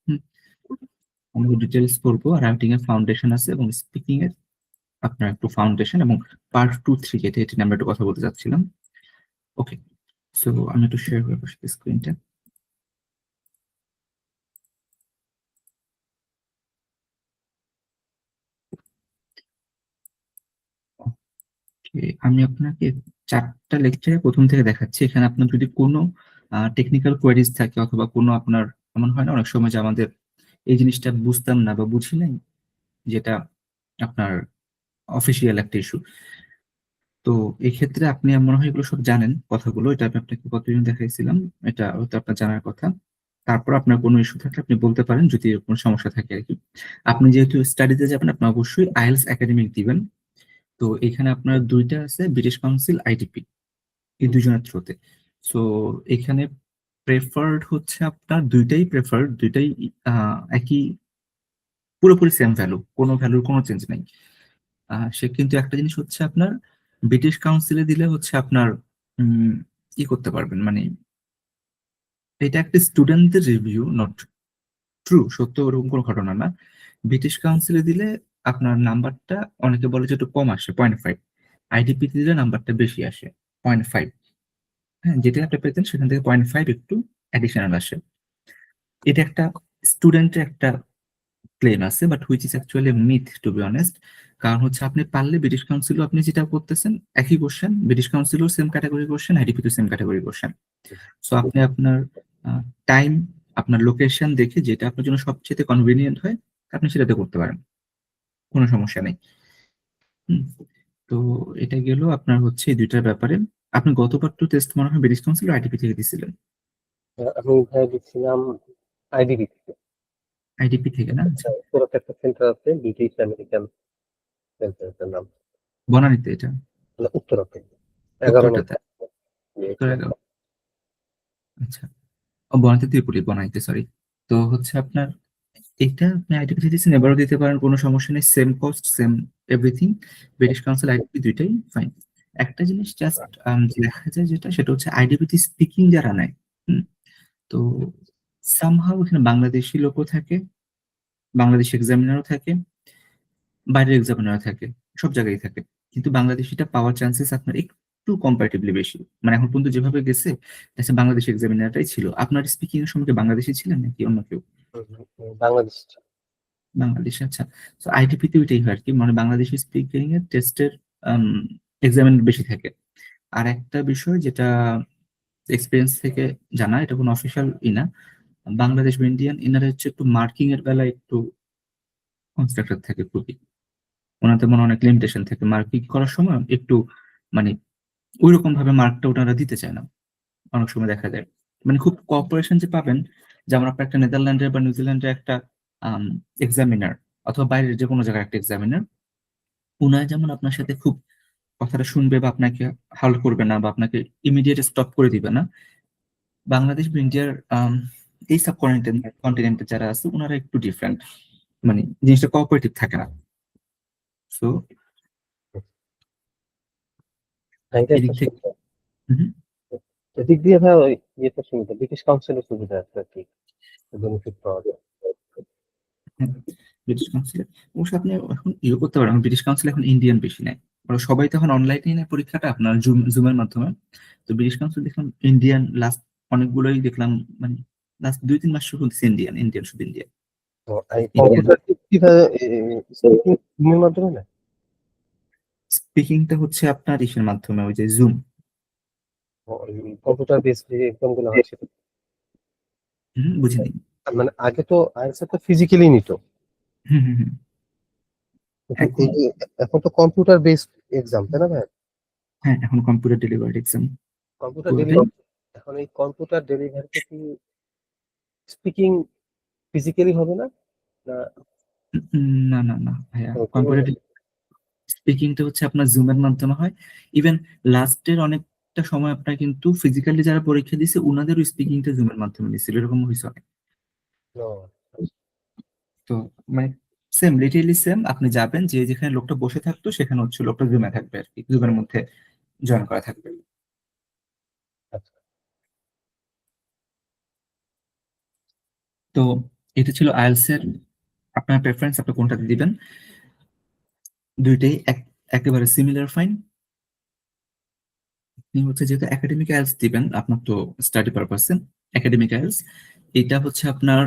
হুম, আমরা ডিটেলস করবো। রাইটিং এর ফাউন্ডেশন আছে এবং স্পিকিং এর আপনার একটু ফাউন্ডেশন এবং পার্ট 2, 3 যেটা এটা নিয়ে আমরা একটু কথা বলতে চাচ্ছিলাম। ওকে, সো আমি একটু শেয়ার করে বসে স্ক্রিনটা। আমি আপনাকে 4টা লেকচারে প্রথম থেকে দেখাচ্ছি। এখানে আপনার যদি কোনো টেকনিক্যাল কোয়ারিজ থাকে অথবা কোনো আপনার এমন হয় না অনেক সময় যে আমাদের এই জিনিসটা বুঝতাম না বা বুঝি নাই, যেটা আপনার অফিসিয়াল একটা ইস্যু। তো এই ক্ষেত্রে আপনি মনে হয় এগুলো সব জানেন কথাগুলো, এটা আমি আপনাকে কতদিন দেখাইছিলাম, এটা হয়তো আপনার জানার কথা। তারপর আপনার কোনো ইস্যু থাকলে আপনি বলতে পারেন যদি কোনো সমস্যা থাকে আর কি। আপনি যেহেতু স্টাডিতে যাবেন আপনি অবশ্যই আইএলটিএস একাডেমিক দিবেন। তো এখানে আপনার দুইটা আছে, ব্রিটিশ কাউন্সিল, আইডিপি, এই দুজনের থ্রুতে। সো এখানে প্রেফার্ড হচ্ছে আপনার দুইটাই প্রেফার্ড, দুইটাই একই, পুরোপুরি সেম ভ্যালু, কোনো ভ্যালুর কোনো চেঞ্জ নাই। সে কিন্তু একটা জিনিস হচ্ছে আপনার ব্রিটিশ কাউন্সিলে দিলে হচ্ছে আপনার উম, কি করতে পারবেন মানে এটা একটা স্টুডেন্টদের রিভিউ, নট ট্রু, সত্য ওরকম কোনো ঘটনা না। ব্রিটিশ কাউন্সিলে দিলে আপনার নাম্বারটা অনেকে বলে যে একটু কম আসে, 0.5। আইডিপি দিলে নাম্বারটা বেশি আসে, 0.5। হ্যাঁ, যেটা আপনি পেতেন সেখান থেকে 0.5 একটু অ্যাডিশনাল আসে। এটা একটা স্টুডেন্টের একটা ক্লেম আছে, but which is actually myth to be honest. কারণ হচ্ছে আপনি পারলে ব্রিটিশ কাউন্সিলও আপনি যেটা করতেছেন একই কোশ্চেন, ব্রিটিশ কাউন্সিলও সেম ক্যাটাগরি কোশ্চেন, আইডিপি তো সেম ক্যাটাগরি কোশ্চেন। সো আপনি আপনার টাইম, আপনার লোকেশন দেখে যেটা আপনার জন্য সবচেয়ে কনভিনিয়েন্ট হয় আপনি সেটাতে করতে পারেন, কোনো সমস্যা নেই। হুম, তো এটা গেল আপনার হচ্ছে এই দুইটার ব্যাপারে। আপনি গতবার তো টেস্ট মনে হয় ব্রিটিশ কাউন্সিল আইডিপি থেকে দিছিলেন। আমি ভাই দিচ্ছিলাম আইডিবি থেকে। আইডিপি থেকে না? আচ্ছা, পুরো একটা সেন্টার আছে, ব্রিটিশ আমেরিকান সেন্টারের নাম, বনানীতে এটা? মানে উত্তরাতে 11 উত্তরটাতে? নম্বর। উত্তরে গেল। আচ্ছা, ও বনানীতে ত্রিপুরি, বনানীতে, সরি। তো হচ্ছে আপনার এটা আপনি আইডিপি দিয়েছেন, এবারও দিতে পারেন, কোনো সমস্যা নেই, same cost same everything. British council IDP দুইটাই ফাইন। একটা জিনিস জাস্ট দেখা যায় যেটা, সেটা হচ্ছে আইডিপিতে স্পিকিং যারা নেয়, হুম, তো সামহাও এখানে বাংলাদেশি লোকও থাকে, বাংলাদেশি এক্সামিনারও থাকে, বাইরের এক্সামিনারও থাকে, সব জায়গায় থাকে। কিন্তু বাংলাদেশিটা পাওয়ার চান্সেস আপনার একটু কম্পারেটিভলি বেশি। মানে এখন পর্যন্ত যেভাবে গেছে দেখা বাংলাদেশি এক্সামিনারটাই ছিল। আপনার স্পিকিং এর সময় কি বাংলাদেশি ছিলেন নাকি অন্য কেউ? বাংলাদেশ। বাংলাদেশে, আচ্ছা। তো আইটিপি তে ওইটাই হয় আর কি, মানে বাংলাদেশি স্পিকিং এর টেস্টের এক্সামিন বেশি থাকে। আর একটা বিষয় যেটা এক্সপিরিয়েন্স থেকে জানা, এটা কোনো অফিসিয়াল না, বাংলাদেশ বা ইন্ডিয়ান ইনারা হচ্ছে একটু মার্কিং এর বেলায় একটু কনস্ট্রাক্টেড থাকে খুবই। ওনাদের মনে অনেক লিমিটেশন থাকে মার্কিং করার সময় একটু, মানে ওই রকম ভাবে মার্কটা ওনারা দিতে চায় না। অনেক সময় দেখা যায় মানে খুব কোঅপারেশন যে পাবেন, যেমন আপনার একটা নেদারল্যান্ডের বা নিউজিল্যান্ডের একটা এক্সামিনার অথবা বাইরের যে কোনো জায়গার একটা এক্সামিনার, উনারা যেমন আপনার সাথে খুব কথাটা শুনবে বা আপনাকে হাল করবে না বা আপনাকে ইমিডিয়েট স্টপ করে দিবে না, বাংলাদেশ বা ইন্ডিয়ার এই সাব কন্টিনেন্টে যারা আছে ওনারা একটু ডিফারেন্ট, মানে জিনিসটা কোঅপারেটিভ থাকে না। সো এটা এদিক একটা থেকে সুবিধা। হুম, এদিক দিয়ে ভাই ওই ইয়েটা সুবিধা, ব্রিটিশ কাউন্সিলের সুবিধা আছে আর কি, বেনিফিট পাওয়া যায়। হ্যাঁ, ব্রিটিশ কাউন্সিলে অবশ্য আপনি এখন ইয়ে করতে পারেন, ব্রিটিশ কাউন্সিল এখন ইন্ডিয়ান বেশি নেয়। ওরা সবাই তো এখন অনলাইনে নেয় পরীক্ষাটা আপনার জুমের মাধ্যমে। তো ব্রিটিশ কাউন্সিল দেখলাম ইন্ডিয়ান লাস্ট অনেকগুলোই দেখলাম, মানে লাস্ট 2-3 মাস শুরু হচ্ছে ইন্ডিয়ান, ইন্ডিয়ান শুধু ইন্ডিয়ান। তো এই ইন্ডিয়ান কম্পিউটার কিভাবে স্পিকিং এর মাধ্যমে না? স্পিকিংটা হচ্ছে আপনার ইসের মাধ্যমে, ওই যে জুম। কম্পিউটার বেস যে এক্সাম গুলো হয় সেটা, বুঝিনি। মানে আগে তো আইএলটিএস তো ফিজিক্যালি নিত, হুম হুম হুম। কিন্তু এখন, এই যে এখন তো কম্পিউটার বেসড এক্সাম, তাই না ভাই? হ্যাঁ এখন কম্পিউটার ডেলিভার্ড এক্সাম কম্পিউটার করবে। ডেলিভারি, এখন এই কম্পিউটার ডেলিভারিতে কি স্পিকিং ফিজিক্যালি হবে না? না না না না ভাইয়া, কিভাবে কম্পিউটার হবে? স্পিকিংটা হচ্ছে আপনার জুমের মাধ্যমে হয়। ইভেন লাস্টের অনেকটা সময় আপনার কিন্তু ফিজিক্যালি যারা পরীক্ষা দিছে ওনাদেরও স্পিকিংটা জুমের মাধ্যমে দিছিল, এরকম হয়েছে অনেক। No. তো মানে সেম, লিটারেলি সেম, আপনি যাবেন যে যেখানে লোকটা বসে থাকতো সেখানে হচ্ছে লোকটা জুমে থাকবে আর কি, জুমের মধ্যে জয়েন করা থাকবে। আচ্ছা। তো এটা ছিল আইএলটিএস এর আপনার প্রেফারেন্স, আপনি কোনটাতে দিবেন। দুইটাই একেবারে সিমিলার ফাইন। আপনি হচ্ছে যেহেতু একাডেমিক আইএলটিএস দিবেন, আপনার তো স্টাডি পারপাসে একাডেমিক আইএলটিএস, এটা হচ্ছে আপনার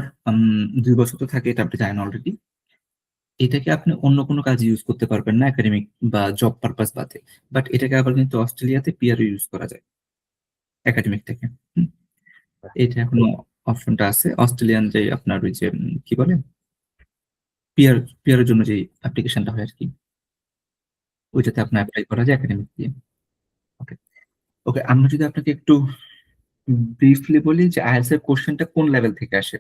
2 বছর তো থাকে, এটা আপনি জানেন অলরেডি। এটাকে আপনি অন্য কোনো কাজে ইউজ করতে পারবেন না একাডেমিক বা জব পারপাস বাদে। বাট এটাকে আবার কিন্তু অস্ট্রেলিয়াতে পিআর ইউজ করা যায় একাডেমিক থেকে। হুম, এটা এখনো অপশনটা আছে অস্ট্রেলিয়ান, যে আপনার ওই যে কি বলে পিআর, পিআর এর জন্য যে অ্যাপ্লিকেশনটা হয় আর কি, ওইটাতে আপনার অ্যাপ্লাই করা যায় একাডেমিক দিয়ে। ওকে, ওকে, আমরা যদি আপনাকে একটু ব্রিফলি বলি যে আইএলটিএস এর কোশ্চেনটা কোন লেভেল থেকে আসে।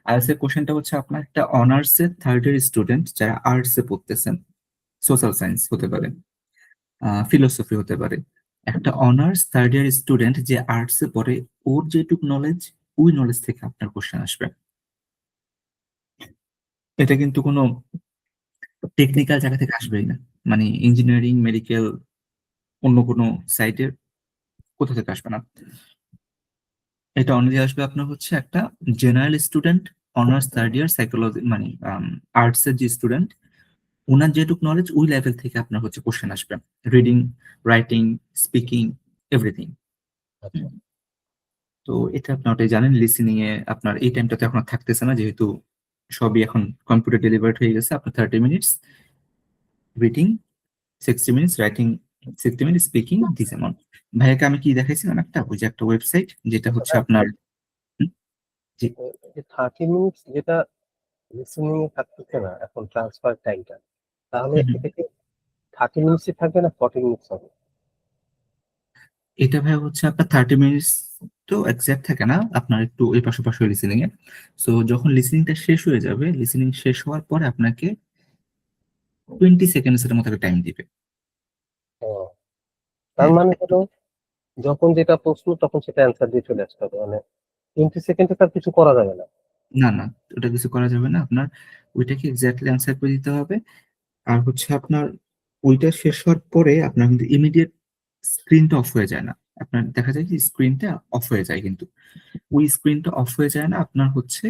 আইএলটিএস এর কোশ্চেনটা হচ্ছে আপনার একটা অনার্স এর থার্ড ইয়ার স্টুডেন্ট যারা আর্টস এ পড়তেছেন, সোশ্যাল সায়েন্স হতে পারে, ফিলোসফি হতে পারে, একটা অনার্স থার্ড ইয়ার স্টুডেন্ট যে আর্টস এ পড়ে, ওর যেটুক নলেজ, ওই নলেজ থেকে আপনার কোশ্চেন আসবে। এটা কিন্তু কোনো টেকনিক্যাল জায়গা থেকে আসবেই না, মানে ইঞ্জিনিয়ারিং, মেডিকেল, অন্য কোনো সাইডের কোথা থেকে আসবে না। এটা অনুযায়ী আসবে আপনার হচ্ছে একটা general student, honours third year psychology, মানে আর্টস এর যে স্টুডেন্ট, ওনার যেটুক নলেজ ওই লেভেল থেকে আপনার হচ্ছে কোশ্চেন আসবে। Reading, writing, speaking, everything. আচ্ছা। তো এটা আপনি ওটাই জানেন। লিসেনিং এ আপনার এই টাইমটা তো এখন আর থাকতেছে না, যেহেতু সবই এখন কম্পিউটার ডেলিভার্ড হয়ে গেছে। আপনার 30 minutes reading, 60 minutes writing, 60 minutes speaking, this amount. ভাইয়াকে আমি কি দেখাইছিলাম একটা, ওই যে একটা ওয়েবসাইট যেটা আচ্ছা হচ্ছে ভাই, আপনার হুম, জি, এই 30 মিনিটস যেটা লিসেনিং এ থাকতেছে না এখন ট্রান্সফার টাইমটা, তাহলে হুম, হুম। এটা কি 30 মিনিটসই থাকবে না 40 মিনিটস হবে? এটা ভাই হচ্ছে আপনার 30 মিনিটস তো এক্সাক্ট থাকে না, আপনার একটু এই পাশে পাশে লিসেনিং এ। সো যখন লিসেনিংটা শেষ হয়ে যাবে, লিসেনিং শেষ হওয়ার পরে আপনাকে 20 সেকেন্ডস এর মতো একটা টাইম দিবে। ও, তার হ্যাঁ, মানে হলো যখন যেটা প্রশ্ন তখন সেটা অ্যান্সার দিয়ে চলে আসতে হবে, মানে 20 সেকেন্ডে তার কিছু করা যাবে না। না না, ওটা কিছু করা যাবে না, আপনার ওইটাকে এক্স্যাক্টলি অ্যান্সার করে দিতে হবে। আর হচ্ছে আপনার ওইটা শেষ হওয়ার পরে আপনার কিন্তু ইমিডিয়েট স্ক্রিনটা অফ হয়ে যায় না। আপনার দেখা যায় যে স্ক্রিনটা অফ হয়ে যায়, কিন্তু ওই স্ক্রিনটা অফ হয়ে যায় না, আপনার হচ্ছে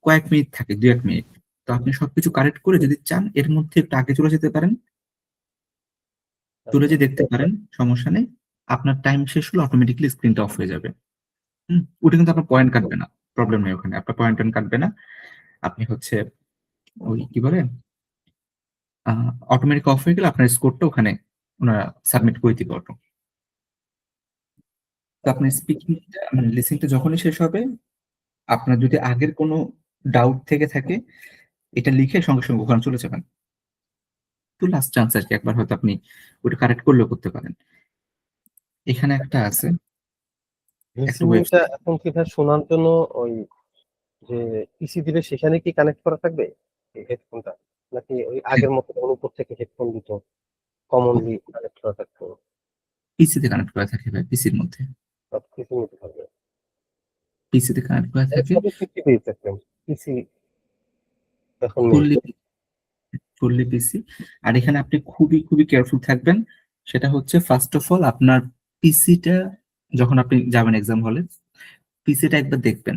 কয়েক মিনিট থাকে, 2-1 মিনিট। তো আপনি সবকিছু কারেক্ট করে যদি চান এর মধ্যে একটু আগে চলে যেতে পারেন, চলে আচ্ছা। যে দেখতে পারেন, সমস্যা নেই। আপনার টাইম শেষ হলে অটোমেটিক্যালি স্ক্রিনটা অফ হয়ে যাবে। ওটা কিন্তু আপনার পয়েন্ট কাটবে না, প্রবলেম নেই, ওখানে আপনার পয়েন্ট কাটবে না। আপনি হচ্ছে ওই কি বলে অটোমেটিক অফ হয়ে গেলে আপনার স্কোরটা ওখানে ওনারা সাবমিট করে দিবে অটো। তো আপনার স্পিকিংটা মানে লিসেনিংটা যখনই শেষ হবে, আপনার যদি আগের কোনো ডাউট থেকে থাকে, এটা লিখে সঙ্গে সঙ্গে ওখানে চলে যাবেন। তো লাস্ট চান্স আর কি, একবার হয়তো আপনি ওটা কারেক্ট করলেও করতে পারেন। এখানে একটা আছে, একটা লিসেনিংটা ওয়েবসাইট। এখন কি ভাই শোনার জন্য ওই যে পিসি দিলে সেখানে কি কানেক্ট করা থাকবে এই হেডফোনটা, নাকি ওই আগের মতো যখন উপর থেকে হেডফোন দিত কমনলি কানেক্ট করা থাকতো? পিসিতে কানেক্ট করা থাকে ভাই, পিসির মধ্যে, সব কিছু নিতে পারবে? পিসিতে কানেক্ট করা থাকে সবই 50 পেজ একদম, পিসি এখন নেই। ফুললি, ফুললি পিসি। আর এখানে আপনি খুবই খুবই কেয়ারফুল থাকবেন। সেটা হচ্ছে ফার্স্ট অফ অল আপনার পিসিটা, যখন আপনি যাবেন এক্সাম হলে, পিসিটা একবার দেখবেন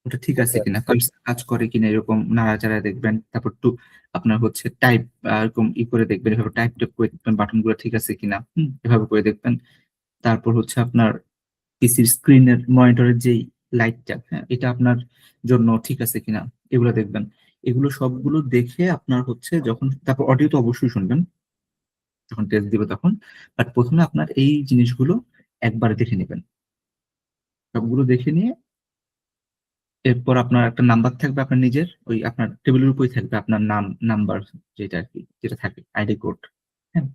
ওটা ঠিক আছে ওকে। কিনা, কাজ করে কিনা, এরকম নাড়াচাড়া দেখবেন। তারপর একটু আপনার হচ্ছে টাইপ এরকম করে দেখবেন, এভাবে টাইপ টাইপ করে দেখবেন বাটন গুলো ঠিক আছে কিনা, এভাবে করে দেখবেন। তারপর হচ্ছে আপনার পিসির স্ক্রিনের মনিটরের যেই লাইটটা, হ্যাঁ, এটা আপনার জন্য ঠিক আছে কিনা, এগুলো দেখবেন। এগুলো সবগুলো দেখে আপনার হচ্ছে যখন, তারপর অডিও তো অবশ্যই শুনবেন যখন টেস্ট দিবে তখন। বাট প্রথমে আপনার এই জিনিসগুলো একবার দেখে নেবেন, সবগুলো দেখে নিয়ে এরপর আপনার একটা নাম্বার থাকবে আপনার নিজের, ওই আপনার টেবিলের উপরেই থাকবে আপনার নাম, নাম্বার, যেটা আর কি, যেটা থাকে আইডি কোড, হ্যাঁ,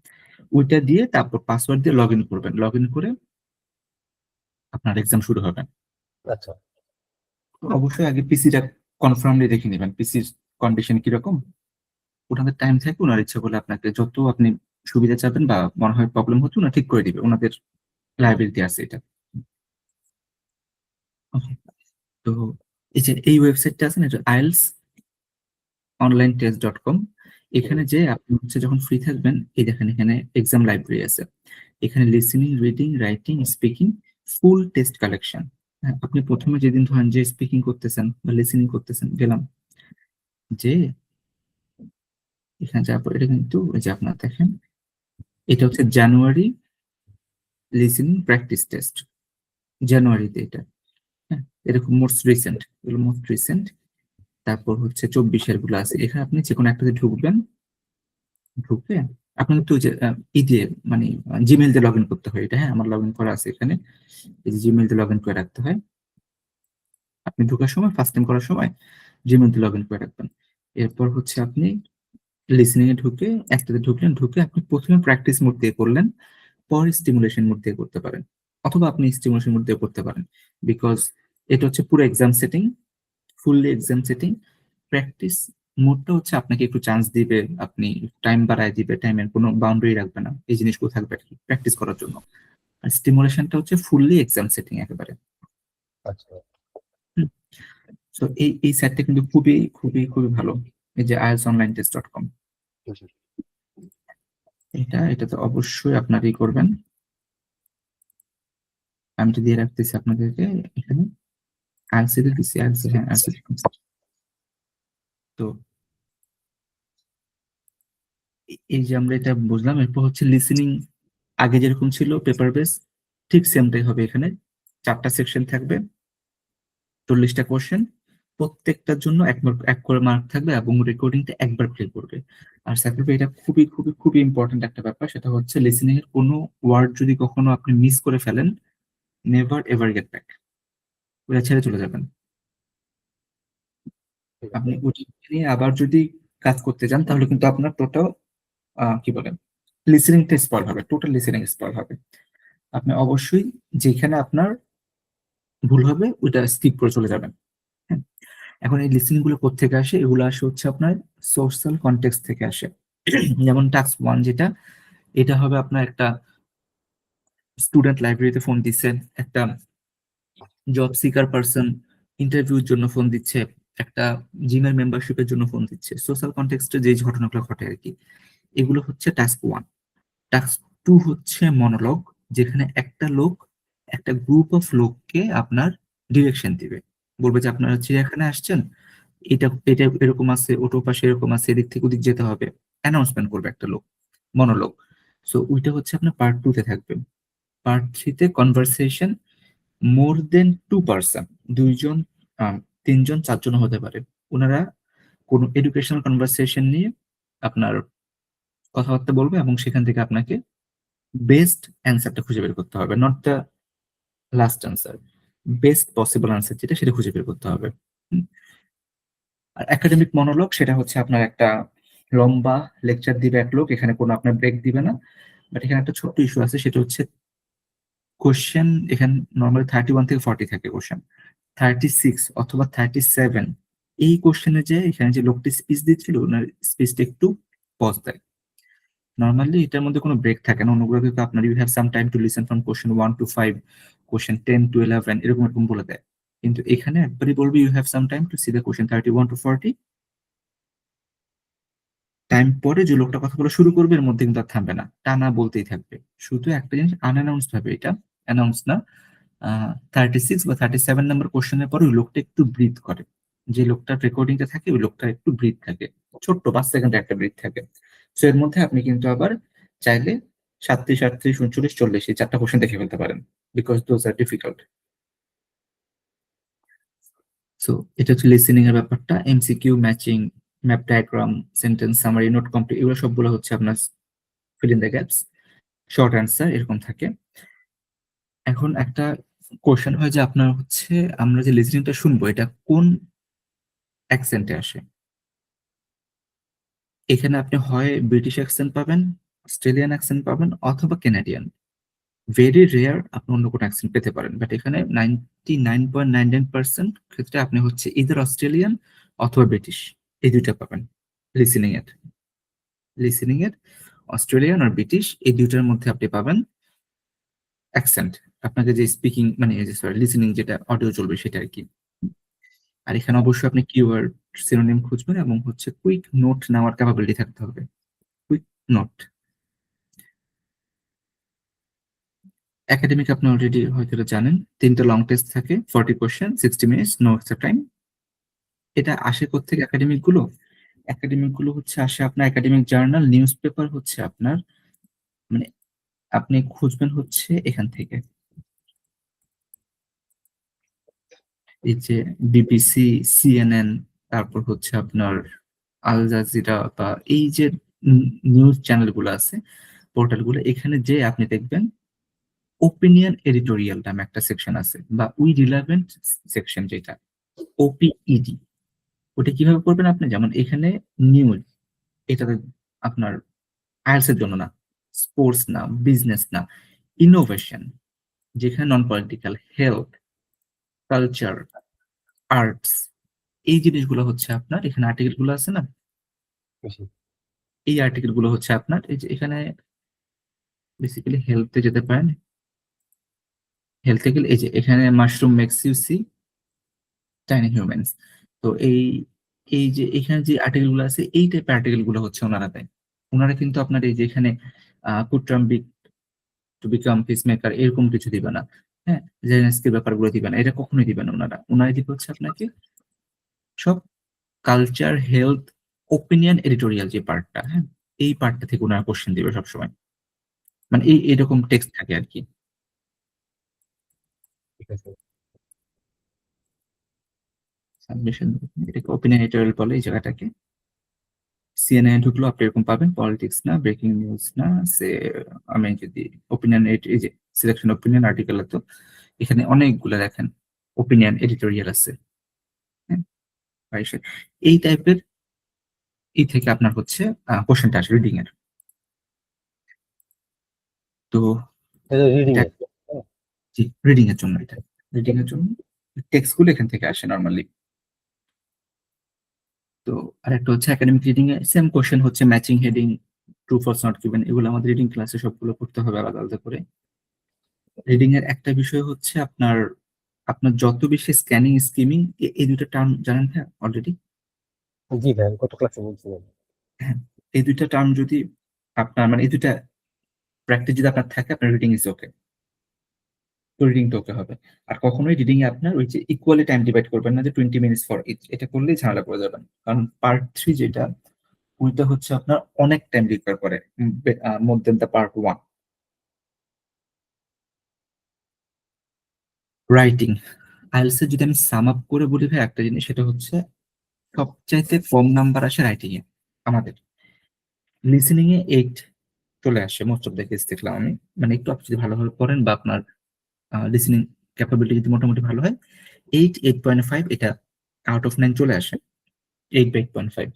ওইটা দিয়ে তারপর পাসওয়ার্ড দিয়ে লগ ইন করবেন। লগ ইন করে আপনার এক্সাম শুরু হবে। আচ্ছা। অবশ্যই আগে পিসিটা কনফার্মলি দেখে নেবেন, পিসির কন্ডিশন কিরকম। ওনাদের টাইম থাকে, ওনার ইচ্ছা করলে আপনাকে যত আপনি সুবিধা চাবেন বা মনে হয় প্রবলেম হচ্ছে, ওনা ঠিক করে দিবে, ওনাদের লাইবিলিটি আছে এটা। Okay, তো এই যে এই ওয়েবসাইটটা আছে না, এটা IELTS online test dot com. হুম, এখানে যে আপনি হচ্ছে যখন ফ্রি থাকবেন, এই দেখেন এখানে এক্সাম লাইব্রেরি আছে। এখানে লিসেনিং, রিডিং, রাইটিং, স্পিকিং, ফুল টেস্ট কালেকশন। আপনি প্রথমে যেদিন ধরেন যে স্পিকিং করতেছেন বা লিসেনিং করতেছেন, গেলাম, যে এখানে যাওয়ার পর এটা কিন্তু ওই যে আপনার দেখেন এটা হচ্ছে জানুয়ারি লিসেনিং প্র্যাকটিস টেস্ট, জানুয়ারিতে এটা। হ্যাঁ, এরকম মোস্ট রিসেন্ট, এগুলো মোস্ট রিসেন্ট। তারপর হচ্ছে 24-এর গুলো আছে, এখানে আপনি যে কোনো একটাতে ঢুকবেন, ঢুকে আপনার তো যে ই দিয়ে মানে জিমেল দিয়ে লগ ইন করতে হয়, এটা হ্যাঁ আমার লগ ইন করা আছে এখানে, এই যে জিমেল দিয়ে লগ ইন করে রাখতে হয়। আপনি ঢোকার সময় ফার্স্ট টাইম করার সময় জিমেল দিয়ে লগ ইন করে রাখবেন। এরপর হচ্ছে আপনি লিসেনিং এ ঢুকে একটাতে ঢুকলেন, ঢুকে আপনি প্রথমে প্র্যাকটিস মোড দিয়ে করলেন, পরে স্টিমুলেশন মোড দিয়ে করতে পারেন, অথবা আপনি স্টিমুলেশন মোড দিয়ে করতে পারেন। বিকজ এটা হচ্ছে পুরো exam setting, fully exam setting. Practice মোডটা হচ্ছে আপনাকে একটু চান্স দিবে, আপনি টাইম বাড়ায় দিবে, টাইমের কোনো বাউন্ডারি রাখবে না, এই জিনিসগুলো থাকবে আর কি প্র্যাকটিস করার জন্য। আর স্টিমুলেশনটা হচ্ছে ফুললি এক্সাম সেটিং একেবারে। আচ্ছা। তো এই সাইটটা কিন্তু খুবই খুবই খুবই ভালো, এই যে ieltsonlinetest.com। জি। এটা তো অবশ্যই আপনার ই করবেন, আমি তো দিয়ে রাখতেছি আপনাদেরকে এখানে। আইএলটিএস দিচ্ছি, আইএলটিএস, হ্যাঁ আইএলটিএস। তো এই যে আমরা এটা বুঝলাম, এরপর হচ্ছে লিসেনিং। আগে যেরকম ছিল পেপার বেস, ঠিক সেমটাই হবে এখানে। 4টা সেকশন থাকবে, 40টা কোশ্চেন, প্রত্যেকটার জন্য এক করে মার্ক থাকবে, এবং রেকর্ডিংটা একবার প্লে করবে। আর সাকিব ভাই, এটা খুবই খুবই খুবই ইম্পর্টেন্ট একটা ব্যাপার, সেটা হচ্ছে লিসেনিং এর কোনো ওয়ার্ড যদি কখনো আপনি মিস করে ফেলেন, নেভার এভার গেট ব্যাক, ওটা ছেড়ে চলে যাবেন। ঠিক আছে। আপনি ওটি নিয়ে আবার যদি কাজ করতে যান, তাহলে কিন্তু আপনার টোটাল কি বলেন লিসেনিংটা স্পল হবে, টোটাল লিসেনিং স্পল হবে। আপনি অবশ্যই যেখানে আপনার ভুল হবে ওইটা স্কিপ করে চলে যাবেন। হ্যাঁ, এখন এই লিসেনিং গুলো কোত্থেকে আসে? এগুলো আসে হচ্ছে আপনার সোশ্যাল কনটেক্সট থেকে আসে। যেমন টাস্ক 1 যেটা, এটা হবে আপনার একটা স্টুডেন্ট লাইব্রেরিতে ফোন দিচ্ছে, একটা জব সিকার পারসন ইন্টারভিউর জন্য ফোন দিচ্ছে, একটা জিমের মেম্বারশিপের জন্য ফোন দিচ্ছে, সোশ্যাল কনটেক্সটে যে ঘটনাগুলো ঘটে আর কি, এগুলো হচ্ছে টাস্ক 1। টাস্ক 2 হচ্ছে মনোলগ, যেখানে একটা লোক একটা গ্রুপ অফ লোককে আপনার ডিরেকশন দিবে, বলবে যে আপনারা চিড়িয়াখানায় আসছেন, এটা এটা এরকম আছে, ওটো পাশে এরকম আছে, এদিক থেকে ওদিক যেতে হবে, অ্যানাউন্সমেন্ট করবে একটা লোক, মনোলগ। সো ওইটা হচ্ছে আপনার পার্ট 2 তে থাকবে। পার্ট 3 তে কনভারসেশন, মোর দেন 2 পার্সন, 2 জন, 3 জন, 4 জন হতে পারে, ওনারা কোনো এডুকেশনাল কনভারসেশন নিয়ে আপনার কথাবার্তা বলবে, এবং সেখান থেকে আপনাকে বেস্ট অ্যান্সারটা খুঁজে বের করতে হবে, not the last answer, best possible answer যেটা, সেটা খুঁজে বের করতে হবে। হুম। আর একাডেমিক মনোলগ, সেটা হচ্ছে আপনার একটা লম্বা লেকচার দিবে এক লোক, এখানে কোনো আপনার ব্রেক দিবে না। বাট এখানে একটা ছোট্ট ইস্যু আছে, সেটা হচ্ছে কোশ্চেন এখানে নর্মালি 31 থেকে 40 থাকে কোশ্চেন, 36 অথবা 37 এই কোশ্চেনে যে এখানে যে লোকটি স্পিচ দিচ্ছিল, ওনার স্পিচটা একটু পজ দেয়। নর্মালি এটার মধ্যে কোনো ব্রেক থাকে না, অন্যগুলো কিন্তু আপনার you have some time to listen from question 1 to 5, question 10 to 11, এরকম এরকম বলে দেয়। কিন্তু এখানে একবারই বলবে you have some time to see the question 31 to 40। Time পরে যে লোকটা কথা বলা শুরু করবে, এর মধ্যে কিন্তু আর থামবে না, টানা বলতেই থাকবে। শুধু একটা জিনিস আনঅ্যানাউন্স ভাবে, এটা অ্যানাউন্স না, 36 বা 37 নম্বর কোশ্চেনের পরে ওই লোকটা একটু ব্রিথ করে, যে লোকটার রেকর্ডিংটা থাকে ওই লোকটা একটু ব্রিথ থাকে, ছোট্ট 5 সেকেন্ডের একটা ব্রিথ থাকে। সো এর মধ্যে আপনি কিন্তু আবার চাইলে 37, 38, 39, 40 এই 4টা কোশ্চেন দেখে ফেলতে পারেন, because those are difficult. So এটা হচ্ছে লিসেনিং এর ব্যাপারটা। MCQ, matching, map diagram, sentence summary, note complete, এগুলো সবগুলো হচ্ছে আপনার fill in the gaps, short answer এরকম থাকে। এখন একটা কোশ্চেন হয় যে আপনার হচ্ছে আমরা যে লিসেনিংটা শুনবো এটা কোন অ্যাকসেন্টে আসে। এখানে আপনি হয় ব্রিটিশ অ্যাকসেন্ট পাবেন, অস্ট্রেলিয়ান অ্যাকসেন্ট পাবেন, অথবা কানাডিয়ান। ভেরি রেয়ার আপনি অন্য কোনো অ্যাকসেন্ট পেতে পারেন, বাট এখানে 99.99% ক্ষেত্রে আপনি হচ্ছে ইদার অস্ট্রেলিয়ান অথবা ব্রিটিশ, এই দুইটা পাবেন লিসেনিং এর। লিসেনিং এর অস্ট্রেলিয়ান আর ব্রিটিশ, এই দুইটার মধ্যে আপনি পাবেন অ্যাকসেন্ট, আপনাকে যে স্পিকিং মানে সরি লিসেনিং যেটা অডিও চলবে সেটা আর কি। আর এখানে অবশ্যই আপনি কিওয়ার্ড সিনোনিম খুঁজবেন, এবং হচ্ছে কুইক নোট নেওয়ার ক্যাপাবিলিটি থাকতে হবে, কুইক নোট। একাডেমিক আপনি অলরেডি হয়তো এটা জানেন, 3টা লং টেস্ট থাকে, 40 question, 60 minutes, no extra time. এটা আসে কোত্থেকে একাডেমিক গুলো হচ্ছে আসে আপনার একাডেমিক জার্নাল, নিউজ পেপার হচ্ছে আপনার, মানে আপনি খুঁজবেন হচ্ছে এখান থেকে, এই যে বিবিসি, সিএনএন, তারপর হচ্ছে আপনার আল জাজিরা, বা এই যে নিউজ চ্যানেল গুলো আছে, পোর্টাল গুলো, এখানে যে আপনি দেখবেন ওপিনিয়ন এডিটোরিয়াল নামে একটা সেকশন আছে, বা উই রিলেভেন্ট সেকশন, যেটা ওপিইডি। ওটা কিভাবে করবেন আপনি, যেমন এখানে নিউজ, এটাতে আপনার আইএলটিএস এর জন্য না, স্পোর্টস না, বিজনেস না, ইনোভেশন, যেখানে non political, health, culture, arts, এই জিনিসগুলো হচ্ছে আপনার এখানে আর্টিকেল গুলো আছে না, জি। এই আর্টিকেল গুলো হচ্ছে আপনার এই যে এখানে বেসিক্যালি হেলথে যেতে পারেন, হেলথে গেলে এই যে এখানে mushroom makes you see tiny humans. তো এই যে এখানে যে আর্টিকেল গুলো আছে, এই টাইপের আর্টিকেল গুলো হচ্ছে ওনারা দেয়। ওনারা কিন্তু আপনার এই যে এখানে কুট্রাম্বিক টু বিকাম পিস মেকার এরকম কিছু দিবে না, হ্যাঁ, জেলেনস্কির ব্যাপারগুলো দিবে না, এটা কখনোই দিবে না ওনারা দিবে হচ্ছে আপনাকে সব কালচার, হেলথ, ওপিনিয়ন এডিটোরিয়াল যে পার্টটা, হ্যাঁ, এই পার্টটা থেকে ওনারা কোশ্চেন দিবে সবসময়, মানে এরকম টেক্সট থাকে আর কি। ঠিক আছে। সাবমিশন, এটাকে ওপিনিয়ন এডিটোরিয়াল বলে এই জায়গাটাকে। সিএনএ ঢুকলো আপনি এরকম পাবেন, পলিটিক্স না, ব্রেকিং নিউজ না, সে আমি যদি ওপিনিয়ন, এই যে সিলেকশন ওপিনিয়ন আর্টিকেল, তো এখানে অনেকগুলো দেখেন ওপিনিয়ন এডিটোরিয়াল আছে, হ্যাঁ, বাইশে। এই টাইপের এই থেকে আপনার হচ্ছে কোশ্চেনটা আসে রিডিং এর। তো এটা রিডিং এটা এর। হ্যাঁ, জি, রিডিং এর জন্য, এটা রিডিং এর জন্য টেক্সট গুলো এখান থেকে আসে নর্মালি। তো আরেকটা হচ্ছে একাডেমিক রিডিং এ সেম কোশ্চেন হচ্ছে matching heading, true false not given, এগুলো আমাদের রিডিং ক্লাসে সবগুলো করতে হবে আলাদা আলাদা করে। রিডিং এর একটা বিষয় হচ্ছে আপনার আপনার যত বেশি স্ক্যানিং, স্কিমিং, এই দুটো টার্ম জানেন, হ্যাঁ অলরেডি। জি ভাই, আমি গত ক্লাসে বলছিলাম। হ্যাঁ, এই দুইটা টার্ম যদি আপনার, মানে এই দুইটা প্র্যাকটিস যদি আপনার থাকে, আপনার রিডিং ইজ ওকে, তো রিডিংটা ওকে হবে। আর কখনোই রিডিং এ আপনার ওই যে ইকুয়ালি টাইম ডিভাইড করবেন না, যে 20 মিনিটস ফর ইচ, এটা করলেই ঝামেলা পড়ে যাবেন। কারণ পার্ট 3 যেটা, ওইটা হচ্ছে আপনার অনেক টাইম রিকোয়ার করে, মোর দেন দ্য পার্ট 1। রাইটিং, আইএলটিএস এর যদি আমি সাম আপ করে বলি ভাই একটা জিনিস, সেটা হচ্ছে সবচাইতে কম নাম্বার আসে রাইটিং এ আমাদের। লিসেনিং এ 8 চলে আসে মোস্ট অফ দ্য কেস, দেখলাম আমি। মানে একটু আপনি যদি ভালোভাবে পড়েন, বা আপনার লিসেনিং ক্যাপাবিলিটি যদি মোটামুটি ভালো হয়, 8.5 এটা আউট অফ 9 চলে আসে, 8 বা 8.5।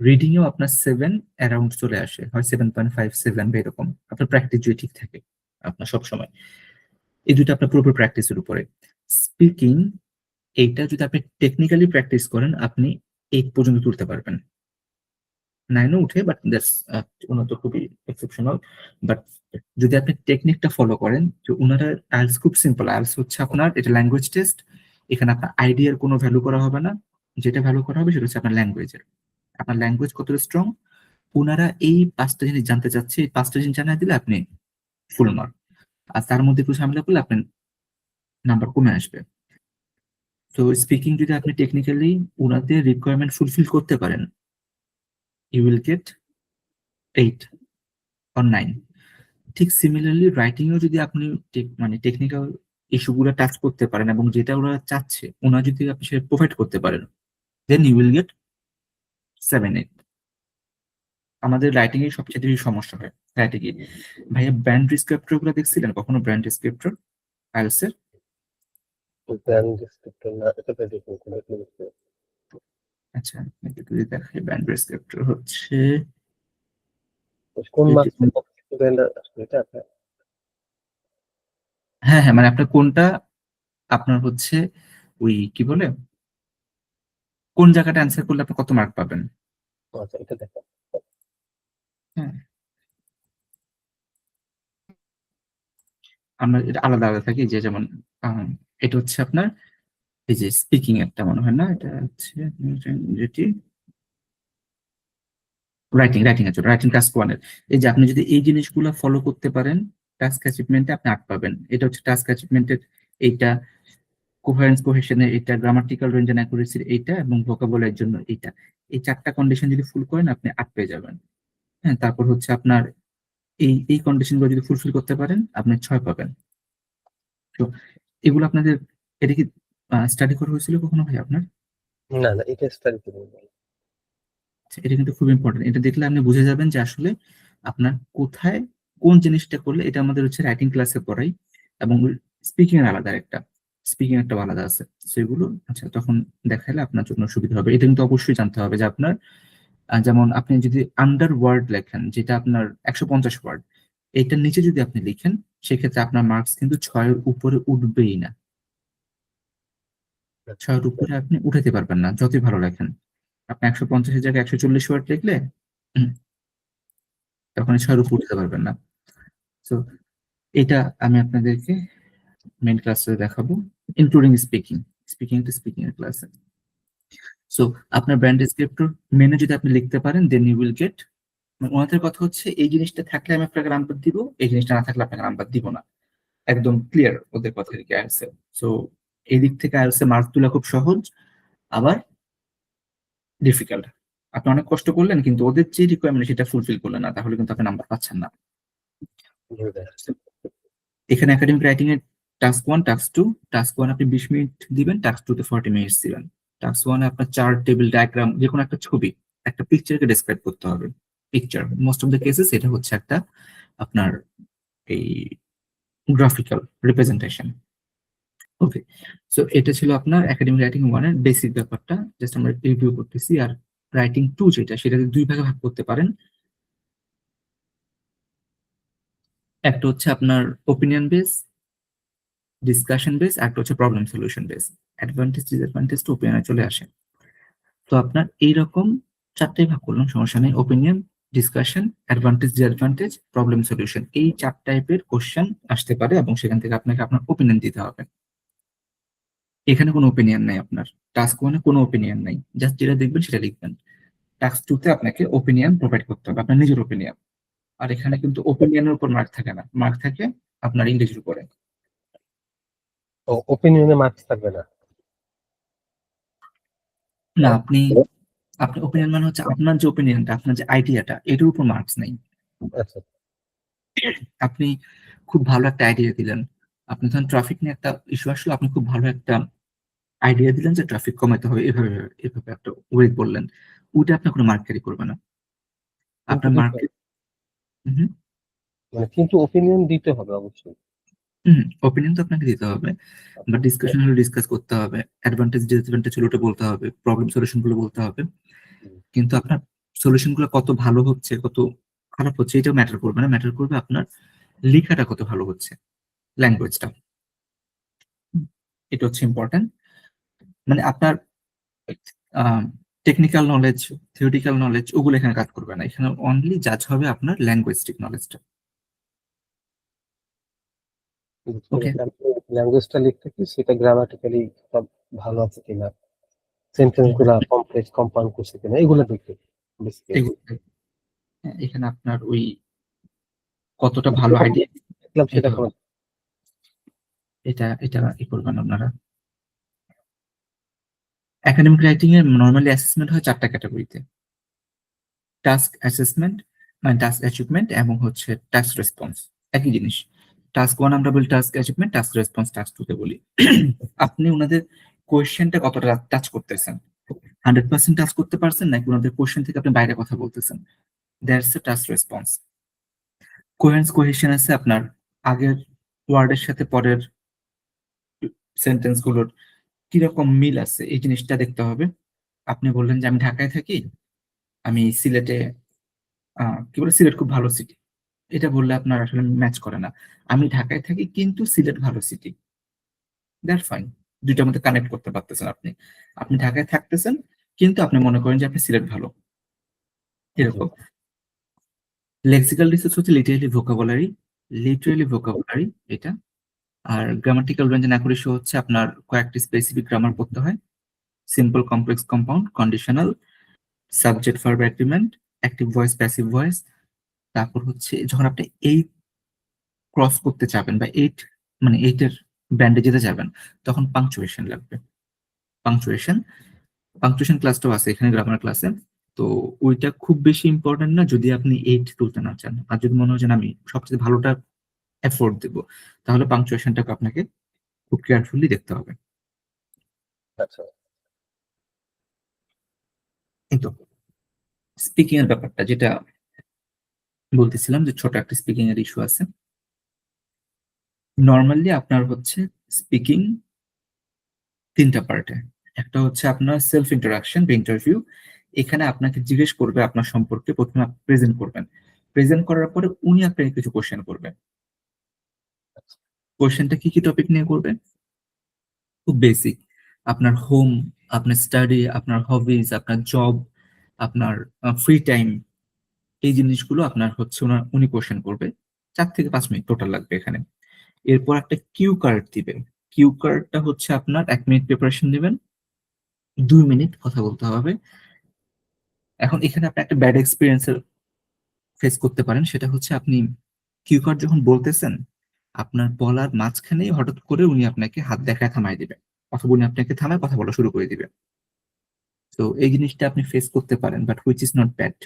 রিডিং এও আপনার 7 অ্যারাউন্ড চলে আসে, হয় 7.5, 7 বা এরকম, আপনার প্র্যাকটিস যদি ঠিক থাকে আপনার সব সময়। এই দুটো আপনার পুরোপুরি প্র্যাকটিসের উপরে। স্পিকিং, এইটা যদি আপনি টেকনিক্যালি প্র্যাকটিস করেন, আপনি 8 পর্যন্ত তুলতে পারবেন, 9ও উঠে, বাট দ্যাটস ওনার তো খুবই এক্সেপশনাল। বাট যদি আপনি টেকনিকটা ফলো করেন, তো ওনারা আইএলটিএস খুব সিম্পল। আইএলটিএস হচ্ছে আপনার এটা ল্যাঙ্গুয়েজ টেস্ট, এখানে আপনার আইডিয়ার কোনো ভ্যালু করা হবে না, যেটা ভ্যালু করা হবে সেটা হচ্ছে আপনার ল্যাঙ্গুয়েজের, আপনার ল্যাঙ্গুয়েজ কতটা স্ট্রং। ওনারা এই 5টা জিনিস জানতে চাচ্ছে, এই 5টা জিনিস জানাই দিলে আপনি ফুল মার্ক। আর তার মধ্যে একটু ঝামেলা করলে আপনার নাম্বার কমে আসবে। তো স্পিকিং যদি আপনি টেকনিক্যালি ওনাদের রিকোয়ারমেন্ট ফুলফিল করতে পারেন, ইউ উইল গেট 8 or 9। ঠিক সিমিলারলি রাইটিং এও যদি আপনি মানে টেকনিক্যাল ইস্যুগুলো টাচ করতে পারেন, এবং যেটা ওরা চাচ্ছে ওনারা যদি আপনি সেটা প্রোভাইড করতে পারেন, দেন ইউ উইল গেট 7-8। আমাদের রাইটিং এ সবচেয়ে বেশি সমস্যা হয় রাইটিং এ। ভাইয়া ব্র্যান্ড ডিসক্রিপ্টর গুলো দেখছিলেন কখনো, ব্র্যান্ড ডিসক্রিপ্টর আইএলটিএস এর? ব্র্যান্ড ডেসক্রিপ্টর না, এটা তো দেখুন কোনো একটা। আচ্ছা, আপনাকে যদি দেখাই ব্র্যান্ড ডিসক্রিপ্টর হচ্ছে কোন এটি- মার্কসের ব্র্যান্ড আসলে এটা আপনার? হ্যাঁ হ্যাঁ, মানে আপনার কোনটা, আপনার হচ্ছে ওই কি বলে, কোন জায়গাটা অ্যান্সার করলে আপনি কত মার্ক পাবেন। আচ্ছা, এটা দেখেন। হ্যাঁ, আমরা এটা আলাদা আলাদা থাকি, যে যেমন এটা হচ্ছে আপনার এই যে স্পিকিং একটা মনে হয় না, এটা হচ্ছে যেটি রাইটিং, রাইটিং টাস্ক 1 এর। এই যে আপনি যদি এই জিনিসগুলো ফলো করতে পারেন, টাস্ক অ্যাচিভমেন্টে আপনি 8 পাবেন। এটা হচ্ছে টাস্ক অ্যাচিভমেন্টের এইটা কোহেরেন্স কোহেশনের এটা, গ্রামাটিক্যাল রেঞ্জ এন্ড অ্যাকুরেসির এইটা, এবং ভোকাবুলারির জন্য এইটা। এই 4টা কন্ডিশন যদি ফুল করেন আপনি 8 পেয়ে যাবেন। হ্যাঁ, তারপর হচ্ছে আপনার এই কন্ডিশন গুলো যদি ফুলফিল করতে পারেন আপনি 6 পাবেন। তো এগুলো আপনাদের, এটা কি স্টাডি করা হয়েছিল কখনো ভাই আপনার? না না, এটা স্টাডি করে বলো। আচ্ছা, এটা কিন্তু খুব ইম্পর্টেন্ট। এটা দেখলে আপনি বুঝে যাবেন যে আসলে আপনার কোথায় কোন জিনিসটা করলে। এটা আমাদের হচ্ছে রাইটিং ক্লাসে পড়াই, এবং স্পিকিং এর আলাদা একটা, স্পিকিং একটা আলাদা আছে। সেগুলো আচ্ছা তখন দেখাইলে আপনার জন্য সুবিধা হবে। এটা কিন্তু অবশ্যই জানতে হবে যে আপনার যেমন আপনি যদি আন্ডার ওয়ার্ড লেখেন, যেটা আপনার 150 ওয়ার্ড, এটার নিচে যদি আপনি লিখেন, সেক্ষেত্রে আপনার মার্কস কিন্তু 6-এর উপরে উঠবেই না। 6-এর উপরে আপনি উঠাতে পারবেন না যতই ভালো লেখেন। আপনি 150-এর জায়গায় 140 ওয়ার্ড লিখলে উম, তখন 6-এর উপরে উঠতে পারবেন না। তো এটা আমি আপনাদেরকে মেইন ক্লাসে দেখাবো, including speaking, speaking to speaking এর ক্লাসে। সো আপনার ব্র্যান্ড ডেসক্রিপ্টর মেনে যদি আপনি লিখতে পারেন, দেন ইউ উইল গেট। ওনাদের কথা হচ্ছে এই জিনিসটা থাকলে আমি আপনাকে নাম্বার দিব, এই জিনিসটা না থাকলে আপনাকে নাম্বার দিব না। একদম ক্লিয়ার ওদের কথা থেকে আইএলটিএস এ। সো এই দিক থেকে আইএলটিএস এ মার্ক তোলা খুব সহজ, আবার ডিফিকাল্ট। আপনি অনেক কষ্ট করলেন কিন্তু ওদের যে রিকোয়ারমেন্ট সেটা ফুলফিল করলেন না, তাহলে কিন্তু আপনি নাম্বার পাচ্ছেন না। এখানে একাডেমিক রাইটিং এর টাস্ক 1, টাস্ক 2। টাস্ক 1 আপনি 20 মিনিট দিবেন, টাস্ক 2 তে 40 মিনিটস দিবেন। টাস্ক 1 এ আপনার চার্ট, টেবিল, ডায়াগ্রাম, যে কোনো একটা ছবি, একটা পিকচারকে ডেসক্রাইব করতে হবে। Picture most of the cases এটা হচ্ছে একটা আপনার এই গ্রাফিক্যাল রিপ্রেজেন্টেশন। ওকে, সো এটা ছিল আপনার একাডেমিক রাইটিং 1 এর বেসিক ব্যাপারটা, জাস্ট আমরা রিভিউ করতেছি। আর রাইটিং 2 যেটা, সেটাকে দুই ভাগে ভাগ করতে পারেন। একটা হচ্ছে আপনার ওপিনিয়ন বেস, ডিসকাশন বেস, আর একটা হচ্ছে problem solution base. Advantage disadvantage তো ওপিনিয়নে চলে আসে। তো আপনার এইরকম 4টাই ভাগ করলাম, সমস্যা নেই। Opinion, discussion, advantage disadvantage, problem solution, এই 4 টাইপের কোশ্চেন আসতে পারে, এবং সেখান থেকে আপনাকে আপনার ওপিনিয়ন দিতে হবে। এখানে কোনো ওপিনিয়ন নাই আপনার, টাস্ক 1 এ কোনো ওপিনিয়ন নাই, জাস্ট যেটা দেখবেন সেটা লিখবেন। টাস্ক 2 তে আপনাকে ওপিনিয়ন প্রোভাইড করতে হবে, আপনার নিজের ওপিনিয়ন। আর এখানে কিন্তু ওপিনিয়নের উপর মার্ক থাকে না, মার্ক থাকে আপনার ইংরেজির উপরে। ও, ওপিনিয়নে মার্কস থাকবে না? না, হ্যাঁ, আপনি আপনি ওপিনিয়ন মানে হচ্ছে আপনার যে ওপিনিয়নটা, আপনার যে আইডিয়াটা, এটার উপর মার্কস নেই। আচ্ছা। আপনি খুব ভালো একটা আইডিয়া দিলেন, আপনি ধরেন ট্রাফিক নিয়ে একটা ইস্যু আসলো, আপনি খুব ভালো একটা আইডিয়া দিলেন যে ট্রাফিক কমাতে হবে, এভাবে এভাবে এভাবে একটা ওয়ে বললেন, ওইটা আপনার কোনো মার্ক ক্যারি করবে না। কিন্তু আপনার দিতে মার্ক, হবে। মানে কিন্তু ওপিনিয়ন দিতে হবে অবশ্যই। ওপিনিয়ন তো আপনাকে দিতে হবে, আচ্ছা। বাট ডিসকাশন হলে ডিসকাস করতে হবে, অ্যাডভান্টেজ ডিসঅ্যাডভান্টেজ হলে ওটা বলতে হবে, প্রবলেম সলিউশন গুলো বলতে হবে। হুম। কিন্তু আপনার সলিউশন গুলো কত ভালো হচ্ছে, কত খারাপ হচ্ছে, এটা ম্যাটার করবে না। ম্যাটার করবে আপনার লেখাটা কত ভালো হচ্ছে, ল্যাঙ্গুয়েজটা। এটা হচ্ছে ইম্পর্টেন্ট। মানে আপনার টেকনিক্যাল নলেজ, থিওরিটিক্যাল নলেজ, ওগুলো এখানে কাজ করবে না। এখানে অনলি জাজ হবে আপনার ল্যাঙ্গুয়েস্টিক নলেজটা। বুঝতে ওকে, পারছি। আমি ল্যাঙ্গুয়েজটা লিখতে কি সেটা গ্রামাটিক্যালি সব ভালো আছে কিনা, সেন্টেন্স গুলা কমপ্লেক্স কম্পাউন্ড করছে কিনা, এগুলো দেখতে বেসিক্যালি। এখানে আপনার ওই কতটা ভালো আইডিয়া, দেখলাম সেটা এটা কোনো। এটা এটা ই করবেন আপনারা। একাডেমিক রাইটিং এর নর্মালি অ্যাসেসমেন্ট হয় 4টা ক্যাটাগরিতে: টাস্ক অ্যাসেসমেন্ট, মানে টাস্ক অ্যাচিভমেন্ট, এবং হচ্ছে টাস্ক রেসপন্স। একই জিনিস। টাস্ক 1 আমরা বলি task achievement, task response task 2 তে বলি। আপনি ওনাদের কোয়েশ্চেনটা কতটা টাচ করতেছেন, 100% টাচ করতে পারছেন, নাকি ওনাদের কোয়েশ্চেন থেকে আপনি বাইরে কথা বলতেছেন, that's a task response. Coherence cohesion আছে আপনার, আগের ওয়ার্ডের সাথে পরের সেন্টেন্স গুলোর কিরকম মিল আছে, এই জিনিসটা দেখতে হবে। আপনি বললেন যে আমি ঢাকায় থাকি, আমি সিলেটে, কি বলে সিলেট খুব ভালো সিটি, এটা বললে আপনার আসলে ম্যাচ করে না। আমি ঢাকায় থাকি কিন্তু সিলেট ভালো সিটি, দ্যাট ফাইন। দুইটার মধ্যে কানেক্ট করতে পারতেছেন আপনি। আপনি ঢাকায় থাকতেছেন কিন্তু আপনি মনে করেন যে আপনি সিলেট ভালো, জি। এরকম। লেক্সিক্যাল রিসার্চ হচ্ছে লিটারেলি ভোকাবুলারি এটা। আর গ্রামাটিক্যাল রেঞ্জ এন্ড অ্যাকুরেসি হচ্ছে আপনার কয়েকটি স্পেসিফিক গ্রামার পড়তে হয়: simple, complex, compound, conditional, subject verb agreement, active voice, passive voice. তারপর হচ্ছে যখন আপনি এই ক্রস করতে চাবেন, বা এইট, মানে এইটের ব্র্যান্ডে যেতে যাবেন, তখন পাংচুয়েশন লাগবে। পাংচুয়েশন পাংচুয়েশন ক্লাসটাও আছে এখানে গ্রামার ক্লাসে। তো ওইটা খুব বেশি ইম্পর্টেন্ট না যদি আপনি 8 তুলতে না চান। আর যদি মনে হয় যে না, আমি সবচেয়ে ভালোটা এফোর্ট দেবো, তাহলে পাংচুয়েশনটাকে আপনাকে খুব কেয়ারফুলি দেখতে হবে। আচ্ছা। কিন্তু স্পিকিং এর ব্যাপারটা যেটা বলতেছিলাম, যে ছোট একটা স্পিকিং এর ইস্যু আছে। নর্মালি আপনার হচ্ছে স্পিকিং তিনটা পার্টে। একটা হচ্ছে আপনার সেলফ ইন্টারাকশন বা ইন্টারভিউ। এখানে আপনাকে জিজ্ঞেস করবে আপনার সম্পর্কে, প্রথমে আপনি প্রেজেন্ট করবেন। প্রেজেন্ট করার পরে উনি আপনাকে কিছু কোশ্চেন করবেন। কোশ্চেনটা কি কি টপিক নিয়ে করবে? খুব বেসিক, আপনার হোম, আপনার স্টাডি, আপনার হবিজ, আপনার জব, আপনার ফ্রি টাইম, এই জিনিসগুলো আপনার হচ্ছে উনি কোশ্চেন করবে। 4 থেকে 5 মিনিট টোটাল লাগবে এখানে। এরপর একটা কিউ কার্ড দিবেন। কিউ কার্ডটা হচ্ছে আপনার 1 মিনিট প্রিপারেশন নেবেন, 2 মিনিট কথা বলতে হবে। এখন এখানে আপনি একটা ব্যাড এক্সপিরিয়েন্স ফেস করতে পারেন, সেটা হচ্ছে আপনি কিউ কার্ড যখন বলতেছেন, আপনার বলার মাঝখানেই হঠাৎ করে উনি আপনাকে হাত দেখায় থামাই দিবে, অথবা উনি আপনাকে থামায় কথা বলা শুরু করে দিবে। তো এই জিনিসটা আপনি ফেস করতে পারেন, but which is not bad.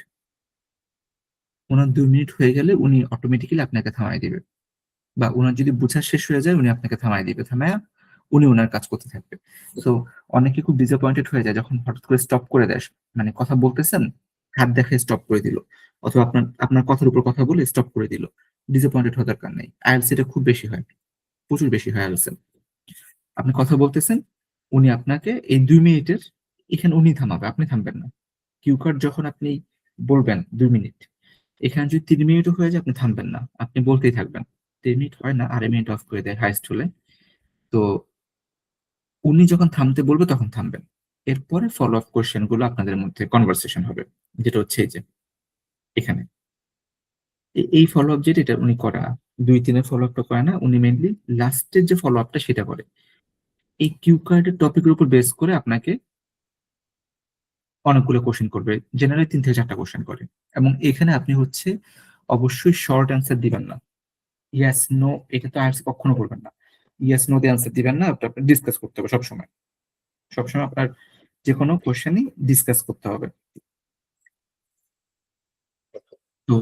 Owner 2 minute হয়ে গেলে উনি অটোমেটিক্যালি আপনাকে থামাই দিবে, বা ওনার যদি বোঝা শেষ হয়ে যায় উনি আপনাকে থামাই দিবে, থামায়া উনি ওনার কাজ করতে থাকবে। তো অনেকে খুব ডিসঅ্যাপয়েন্টেড হয়ে যায় যখন হঠাৎ করে স্টপ করে দেয়, মানে কথা বলতেছেন, হাত দেখে স্টপ করে দিল, অথবা আপনার আপনার কথার উপর কথা বলে স্টপ করে দিল। ডিসঅ্যাপয়েন্টেড হওয়ার দরকার নেই। আইএলস এটা খুব বেশি হয়, প্রচুর বেশি হয় আইএলস। আপনি কথা বলতেছেন, উনি আপনাকে এই 2 মিনিটের, এখানে উনি থামাবে, আপনি থামবেন না। কিউ কার্ড যখন আপনি বলবেন 2 মিনিট, এখানে যদি 3 মিনিটও হয়ে যায় আপনি থামবেন না, আপনি বলতেই থাকবেন। 3 মিনিট হয় না, 2.5 মিনিট অফ করে দেয় হাইস্ট হলে। তো উনি যখন থামতে বলবে তখন থামবেন। এরপরে ফলো আপ কোশ্চেন গুলো আপনাদের মধ্যে কনভারসেশন হবে, যেটা হচ্ছে এই যে এখানে এই ফলো আপ, যেটা এটা উনি করা 2-3 ফলো আপটা করে না, উনি মেনলি লাস্টের যে ফলো আপটা সেটা করে। এই কিউ কার্ডের টপিকের উপর বেস করে আপনাকে অনেকগুলো কোশ্চেন করবে, জেনারেলি 3 থেকে 4টা কোশ্চেন করে। এবং এখানে আপনি হচ্ছে অবশ্যই শর্ট অ্যান্সার দিবেন না। ইয়েস নো, এটা তো আইএলটিএস কখনো করবেন না। ইয়েস নো দিয়ে অ্যান্সার দিবেন না, ওটা আপনার ডিসকাস করতে হবে সবসময়। সবসময় আপনার যে কোনো কোশ্চেনই ডিসকাস করতে হবে। তো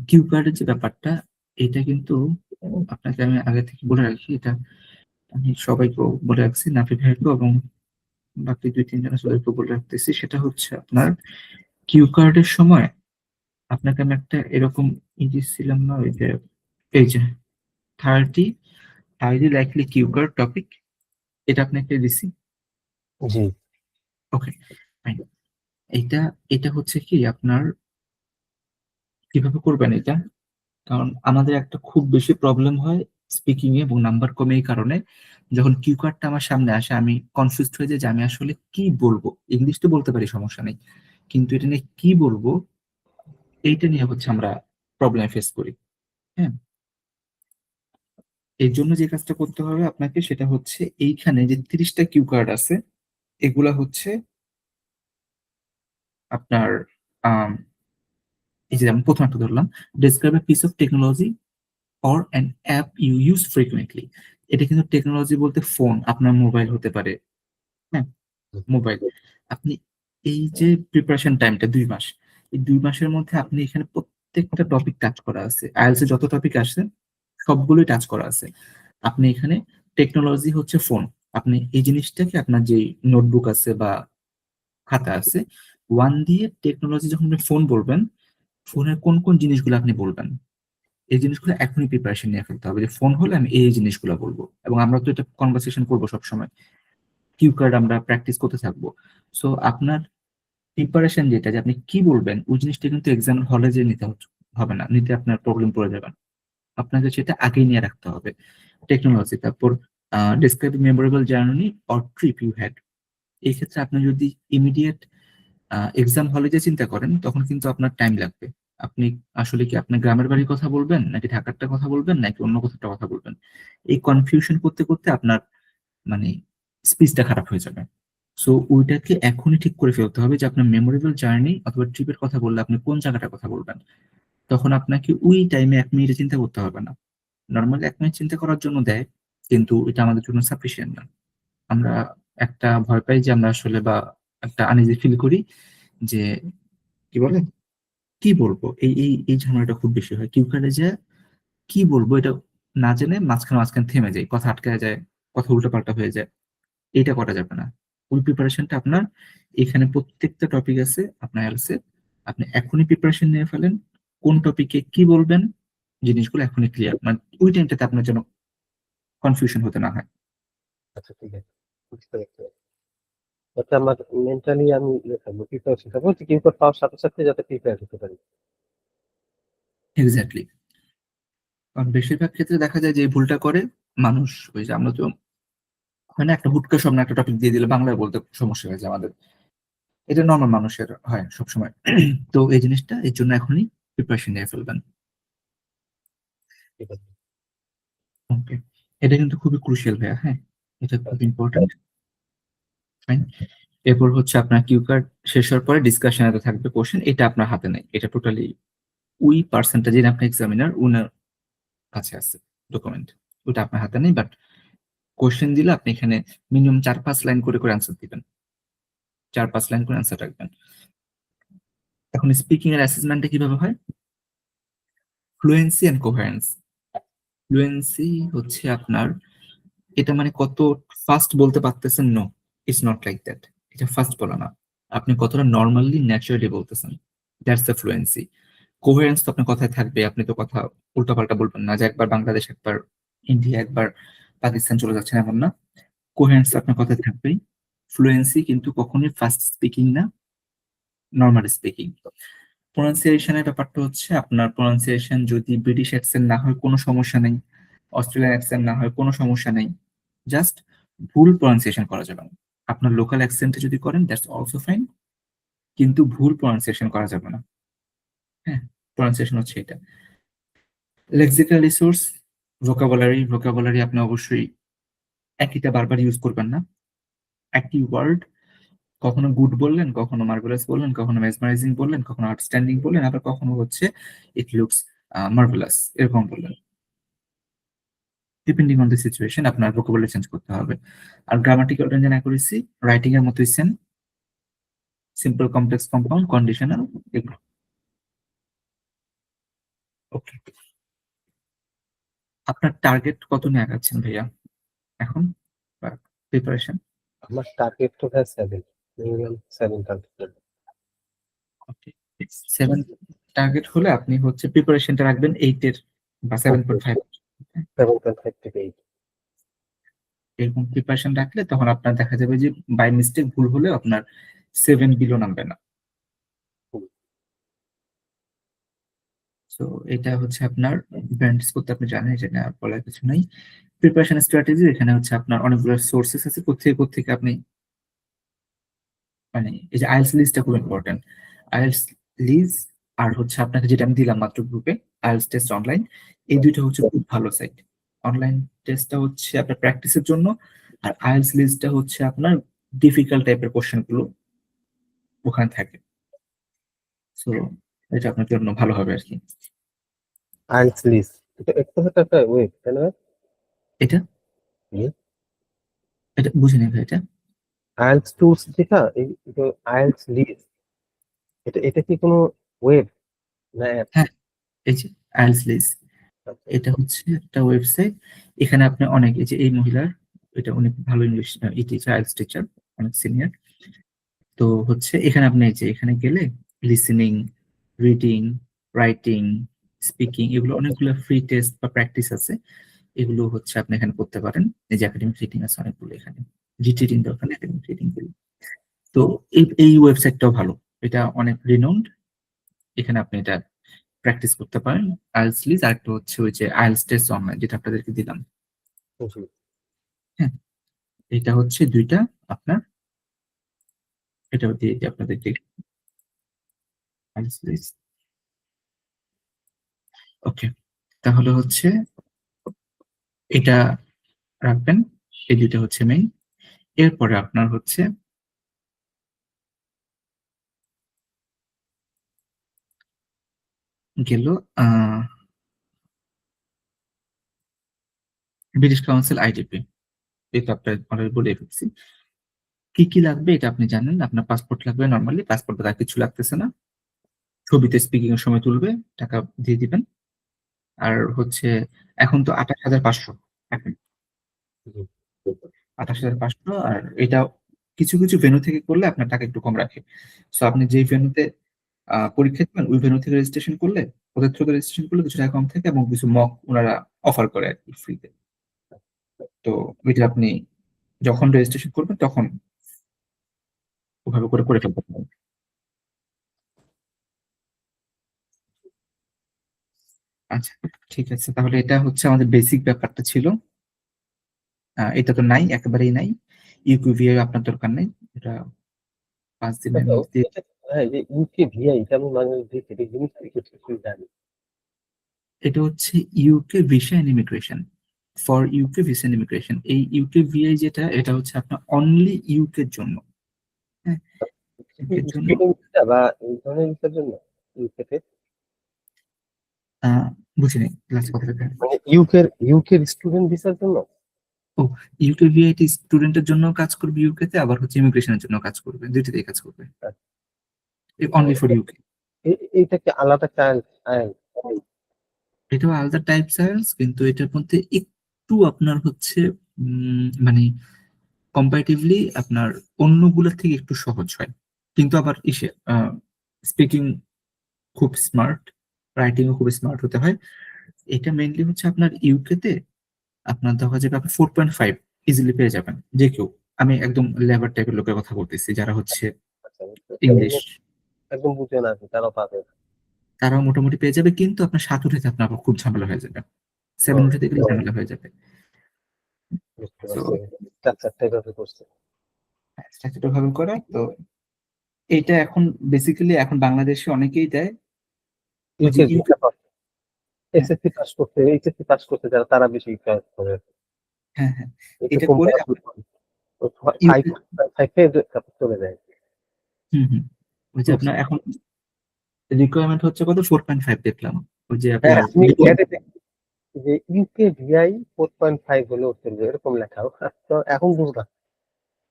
কিউ কার্ডের যে ব্যাপারটা, এটা কিন্তু আপনাকে আমি আগে থেকে বলে রাখি, এটা আমি সবাইকে বলে রাখছি, নাফি ভাইকেও এবং বাকি 2-3 জন সবাইকে বলে রাখতেছি। সেটা হচ্ছে আপনার কিউ কার্ডের সময় আপনাকে আমি একটা এরকম ই দিচ্ছিলাম না, ওই যে এই যে 30 highly likely cue card topic, এটা আপনাকে দিছি। জি। ওকে, ফাইন। এটা এটা হচ্ছে কি আপনার কিভাবে করবেন এটা, কারণ আমাদের একটা খুব বেশি প্রবলেম হয় স্পিকিং এ এবং নাম্বার কমে এই কারণে, যখন কিউ কার্ডটা আমার সামনে আসে আমি কনফিউজড হয়ে যাই যে আমি আসলে কি বলবো। ইংলিশ তো বলতে পারি, সমস্যা নেই, কিন্তু এটা নিয়ে কি বলবো, এইটা নিয়ে হচ্ছে আমরা প্রবলেম ফেস করি। হ্যাঁ, এর জন্য যে কাজটা করতে হবে আপনাকে, সেটা হচ্ছে এইখানে যে 30টা কিউ কার্ড আছে, এগুলা হচ্ছে আপনার এই যে আমি প্রথম একটা ধরলাম, describe a piece of technology or an app you use frequently. এটা কিন্তু টেকনোলজি বলতে ফোন, আপনার মোবাইল হতে পারে। হ্যাঁ, মোবাইল। আপনি এই যে প্রিপারেশন টাইমটা 2 মাস, এই 2 মাসের মধ্যে আপনি এখানে প্রত্যেকটা টপিক টাচ করা আছে, আইএলটিএস এ যত টপিক আসে সবগুলোই টাচ করা আছে। আপনি এখানে টেকনোলজি হচ্ছে ফোন, আপনি এই জিনিসটাকে আপনার যে নোটবুক আছে বা খাতা আছে, 1 দিয়ে টেকনোলজি যখন আপনি ফোন বলবেন, ফোনের কোন কোন জিনিসগুলো আপনি বলবেন, এই জিনিসগুলো এখনই প্রিপারেশন নিয়ে ফেলতে হবে, যে ফোন হলে আমি এই জিনিসগুলো বলবো। এবং আমরা তো এটা কনভারসেশন করবো সবসময়, কিউ কার্ড আমরা প্র্যাকটিস করতে থাকবো। সো আপনার প্রিপারেশন যেটা, যে আপনি কি বলবেন, ওই জিনিসটা কিন্তু এক্সাম হলে যে নিতে হবে না, নিতে আপনার প্রবলেম পড়ে যাবেন। আপনাকে সেটা আগেই নিয়ে রাখতে হবে। টেকনোলজি, তারপর describe memorable journey or trip you had. এই ক্ষেত্রে আপনি যদি ইমিডিয়েট এক্সাম হলে যে চিন্তা করেন, তখন কিন্তু আপনার টাইম লাগবে। আপনি আসলে কি আপনার গ্রামের বাড়ির কথা বলবেন, নাকি ঢাকারটা কথা বলবেন, নাকি অন্য কোথাও কথা বলবেন, এই কনফিউশন করতে করতে আপনার মানে স্পিচটা খারাপ হয়ে যাবে। সো ওইটাকে এখনই ঠিক করে ফেলতে হবে যে আপনার মেমোরেবল জার্নি অথবা ট্রিপের কথা বললে আপনি কোন জায়গাটার কথা বলবেন। তখন আপনাকে ওই টাইমে 1 মিনিটে চিন্তা করতে হবে না। নর্মালি 1 মিনিট চিন্তা করার জন্য দেয়, কিন্তু এটা আমাদের জন্য সাফিসিয়েন্ট না। আমরা একটা ভয় পাই যে আমরা আসলে বা একটা আনইজি ফিল করি যে কি বলে কি বলবো, এই ঝামেলাটা খুব বেশি হয় কিউ কার্ডে, যে কি বলবো এটা না জেনে মাঝখানে মাঝখানে থেমে যায়, কথা আটকে যায়, কথা উল্টাপাল্টা হয়ে যায়। এটা করা যাবে না। ওই প্রিপারেশনটা আপনার এখানে প্রত্যেকটা টপিক আছে আপনার এলসে, আপনি এখনই প্রিপারেশন নিয়ে ফেলেন, কোন টপিকে কি বলবেন, জিনিসগুলো এখনই ক্লিয়ার, মানে ওই টাইমটাতে আপনার যেন কনফিউশন হতে না হয়। আচ্ছা ঠিক আছে, বুঝতে পারছি। যাতে আমার মেন্টালি আমি ইয়ে থাকবো, প্রিপারেশন থাকবো, যে কিউ কোড পাওয়ার সাথে সাথে যাতে প্রিপেয়ার হতে পারি। এক্স্যাক্টলি। কারণ বেশিরভাগ ক্ষেত্রে দেখা যায় যে এই ভুলটা করে মানুষ, ওই যে আমরা তো হয় না, একটা হুটকা সামনে একটা টপিক দিয়ে দিলে বাংলায় বলতে সমস্যা হয়ে যায় আমাদের, এটা নর্মাল মানুষের হয় সবসময়। তো এই জিনিসটা এর জন্য এখনই প্রিপারেশন নিয়ে ফেলবেন। ঠিক আছে। ওকে, এটা কিন্তু খুবই ক্রুশিয়াল ভাইয়া, হ্যাঁ, এটা খুব আচ্ছা ইম্পর্টেন্ট। ফাইন। এরপর হচ্ছে আপনার কিউ কার্ড শেষ হওয়ার পরে ডিসকাশনে থাকবে কোশ্চেন, এটা আপনার হাতে নেই, এটা টোটালি ওই পার্সেন্টটা যিনি আপনার এক্সামিনার উনার কাছে আছে ডকুমেন্ট, ওটা আপনার হাতে নেই। বাট কোশ্চেন দিলে আপনি এখানে মিনিমাম 4-5 লাইন করে করে অ্যান্সার দিবেন, 4-5 লাইন করে অ্যান্সার রাখবেন। এখন স্পিকিং এর অ্যাসেসমেন্টটা কিভাবে হয়? Fluency and coherence. ফ্লুয়েন্সি হচ্ছে আপনার এটা মানে কত ফাস্ট বলতে পারতেছেন, no, it's not like that. এটা ফাস্ট বলা না, আপনি কতটা নর্মালি ন্যাচারালি বলতেছেন, দ্যাটস দ্য ফ্লুয়েন্সি। কোহেরেন্স তো আপনার কথায় থাকবে, আপনি তো কথা উল্টাপাল্টা বলবেন না, যে একবার বাংলাদেশ একবার ইন্ডিয়া একবার পাকিস্তান চলে যাচ্ছেন এমন না। কোহেরেন্স আপনার কথায় থাকবেই। ফ্লুয়েন্সি কিন্তু কখনোই ফাস্ট স্পিকিং না, নর্মাল স্পিকিং। প্রনাউন্সিয়েশনের ব্যাপারটা হচ্ছে আপনার প্রনাউন্সিয়েশন যদি ব্রিটিশ অ্যাকসেন্ট না হয় কোনো সমস্যা নেই, অস্ট্রেলিয়ান অ্যাকসেন্ট না হয় কোনো সমস্যা নেই, জাস্ট ভুল প্রনাউন্সিয়েশন করা যাবে না। আপনার লোকাল অ্যাকসেন্টে যদি করেন দ্যাটস অলসো ফাইন, কিন্তু ভুল প্রনাউন্সিয়েশন করা যাবে না। হ্যাঁ, প্রনাউন্সিয়েশন হচ্ছে এটা। লেক্সিক্যাল রিসোর্স, ভোকাবুলারি, ভোকাবুলারি আপনি অবশ্যই একইটা বারবার ইউজ করবেন না। একই ওয়ার্ড কখনো গুড বললেন, কখনো মার্ভেলাস বললেন, কখনো মেসমারাইজিং বললেন, কখনো আউটস্ট্যান্ডিং বললেন, আবার কখনো হচ্ছে ইট লুকস মার্ভেলাস এরকম বললেন। ডিপেন্ডিং অন দ্য সিচুয়েশন আপনার ভোকাবুলারি চেঞ্জ করতে হবে। আর grammatical range and accuracy writing এর মতোই same, simple, complex, compound, conditional, এগুলো। ওকে, আপনার টার্গেট কত নিয়ে আগাচ্ছেন ভাইয়া এখন প্রিপারেশন? আমার টার্গেট তো ভাই 7, মিনিমাম 7 টার্গেট। ওকে, 7 টার্গেট হলে আপনি হচ্ছে প্রিপারেশনটা রাখবেন 8 এর বা 7.5, 7.5 থেকে 8। এরকম প্রিপারেশন রাখলে তখন আপনার দেখা যাবে যে বাই মিস্টেক ভুল হলে আপনার 7 বিলো নামবে না। তো এটা হচ্ছে আপনার ব্যান্ডস করতে আপনি জানেন, যে না বলার কিছু নাই। প্রিপারেশন স্ট্র্যাটেজি এখানে হচ্ছে আপনার অনেকগুলো সোর্সেস আছে, কোথেকে কোথেকে আপনি মানে এই যে আইএলটিএস লিস্টটা খুব ইম্পর্টেন্ট। আইএলটিএস লিস্ট আর হচ্ছে আপনাকে যেটা আমি দিলাম মাত্র গ্রুপে, আইএলটিএস টেস্ট অনলাইন, এই দুইটা হচ্ছে খুব ভালো সাইট। অনলাইন টেস্টটা হচ্ছে আপনার প্র্যাকটিসের জন্য, আর আইএলটিএস লিস্টটা হচ্ছে আপনার ডিফিকাল্ট টাইপের কোশ্চেন গুলো ওখানে থাকে। সো এটা আপনার জন্য ভালো হবে আর কি। আইএলটিএস লিস্ট, এটা তো একটা ওয়েব, তাই না? এটা এটা বুঝিনি ভাই, এটা আইএলটিএস টুলস যেটা, এই আইএলটিএস লিস্ট, এটা এটা কি কোনো ওয়েব না অ্যাপ? হ্যাঁ, এই যে আইএলটিএস লিস্ট, আচ্ছা এটা হচ্ছে একটা ওয়েবসাইট। এখানে আপনি অনেক, এই যে এই মহিলার, এটা অনেক ভালো ইংলিশ টিচার, আইএলটিএস টিচার, অনেক সিনিয়র। তো হচ্ছে এখানে আপনি এই যে এখানে গেলে লিসেনিং, রিডিং, রাইটিং, স্পিকিং, এগুলো অনেকগুলো ফ্রি টেস্ট বা প্র্যাকটিস আছে। এগুলো হচ্ছে আপনি এখানে করতে পারেন। এই যে একাডেমিক রিডিং আছে অনেকগুলো এখানে, জিটি রিডিং দরকার একাডেমিক রিডিং গুলো। তো এই ওয়েবসাইটটাও ভালো, এটা অনেক রিনাউন্ড। এখানে আপনি এটা প্র্যাকটিস করতে পারেন। আইএলটিএস লিস্ট, আর একটা হচ্ছে ওই যে আইএলটিএস টেস্ট অনলাইন যেটা আপনাদেরকে দিলাম। বুঝলি। হ্যাঁ, এটা হচ্ছে দুইটা আপনার, এটা দিয়ে আপনাদেরকে আইএলটিএস লিস্ট। ওকে, তাহলে হচ্ছে এটা রাখবেন, এই দুইটা হচ্ছে মেইন। এরপরে আপনার হচ্ছে গেল আহ ব্রিটিশ কাউন্সিল আইডিপি, এই তো আপনার অলরেডি বলে ফেলছি। কি কি লাগবে এটা আপনি জানেন। আপনার পাসপোর্ট লাগবে, নর্মালি পাসপোর্ট আর কিছু লাগতেছে না। ছবিতে স্পিকিং এর সময় তুলবে, টাকা দিয়ে দিবেন। আর হচ্ছে এখন তো 28,500 এখন জি। 28,500। আর এটা কিছু কিছু ভেন্যু থেকে করলে আপনার টাকা একটু কম রাখে। সো আপনি যেই ভেন্যুতে পরীক্ষা দিবেন ওই ভেন্যু থেকে রেজিস্ট্রেশন করলে, ওদের থ্রুতে রেজিস্ট্রেশন করলে কিছু টাকা কম থাকে, এবং কিছু মক ওনারা অফার করে আর কি ফ্রিতে। তো ওইটা আপনি যখন রেজিস্ট্রেশন করবেন তখন ওভাবে করে করে ফেলতে পারবেন। আচ্ছা, ঠিক আছে, তাহলে এটা হচ্ছে আমাদের বেসিক ব্যাপারটা ছিল। এটা তো নাই, একেবারেই নাই। ইউকিউভিআই আপনার দরকার নেই। এটা 5 দিনের দেখো, মধ্যে। এটা হ্যাঁ, যে ইউকে ভিআই এটা আমি মানে দেখি এই জিনিসটা কিছুই জানি। এটা হচ্ছে UK visa and immigration, for UK visa and immigration. এই ইউকে ভিআই যেটা, এটা হচ্ছে আপনার অনলি ইউকে এর জন্য। হ্যাঁ, ইউকে এর জন্য। স্টুডেন্ট ভিসা বা এই ধরনের ভিসার জন্য ইউকেতে, বুঝিনি লাস্ট কথাটা। মানে ইউকের স্টুডেন্ট ভিসার জন্য। ও, ইউকে ভিআইটি স্টুডেন্টের জন্য কাজ করবে ইউকে তে, আবার হচ্ছে ইমিগ্রেশনের জন্য কাজ করবে, দুইটাতেই কাজ করবে। ও, অনলি ফর ইউকে। এইটা কি আলাদা চাইল্ড আইন? এটাও আলাদা টাইপ সায়েন্স, কিন্তু এটার মধ্যে একটু আপনার হচ্ছে মানে কম্পারেটিভলি আপনার অন্যগুলোর থেকে একটু সহজ হয়। কিন্তু আবার ইসে স্পিকিং খুব স্মার্ট, রাইটিংও খুব স্মার্ট হতে হয়। এটা মেইনলি হচ্ছে আপনার ইউকে তে আপনার দেখা যাবে আপনি 4.5 ইজিলি পেয়ে যাবেন যে কেউ। আমি একদম লেবার টাইপের লোকের কথা বলতেছি, যারা হচ্ছে আচ্ছা, ইংলিশ, একদম বুঝে না যে তারা পাবে। তারাও মোটামুটি পেয়ে যাবে। কিন্তু আপনার 7 উঠাতে আপনার আবার খুব ঝামেলা হয়ে যাবে, 7 ও, উঠাতে গেলে ঝামেলা হয়ে যাবে। বুঝতে তো পারছি, স্ট্রাকচারটা এভাবে করছে। স্ট্রাকচারটা ভাবে করা তো। এইটা এখন বেসিক্যালি এখন বাংলাদেশে অনেকেই দেয় ওই যে ইউকের UK. Visa pass, HSC pass করতে যারা তারা বেশি চয়েস করে। হ্যাঁ, হ্যাঁ, এতে এটা করে কম্পারেটিভ ফাইভ ইউকে। ফাইভে চলে যায়। হুম, হুম। ওই যে আপনার এখন রিকোয়ারমেন্ট হচ্ছে কত, 4.5 দেখলাম। ওই যে হ্যাঁ, আপনার আমি অ্যাডে দেখি যে ইউকে ভিআই 4.5 হলেও চলবে এরকম লেখা। তো এখন বুঝলাম,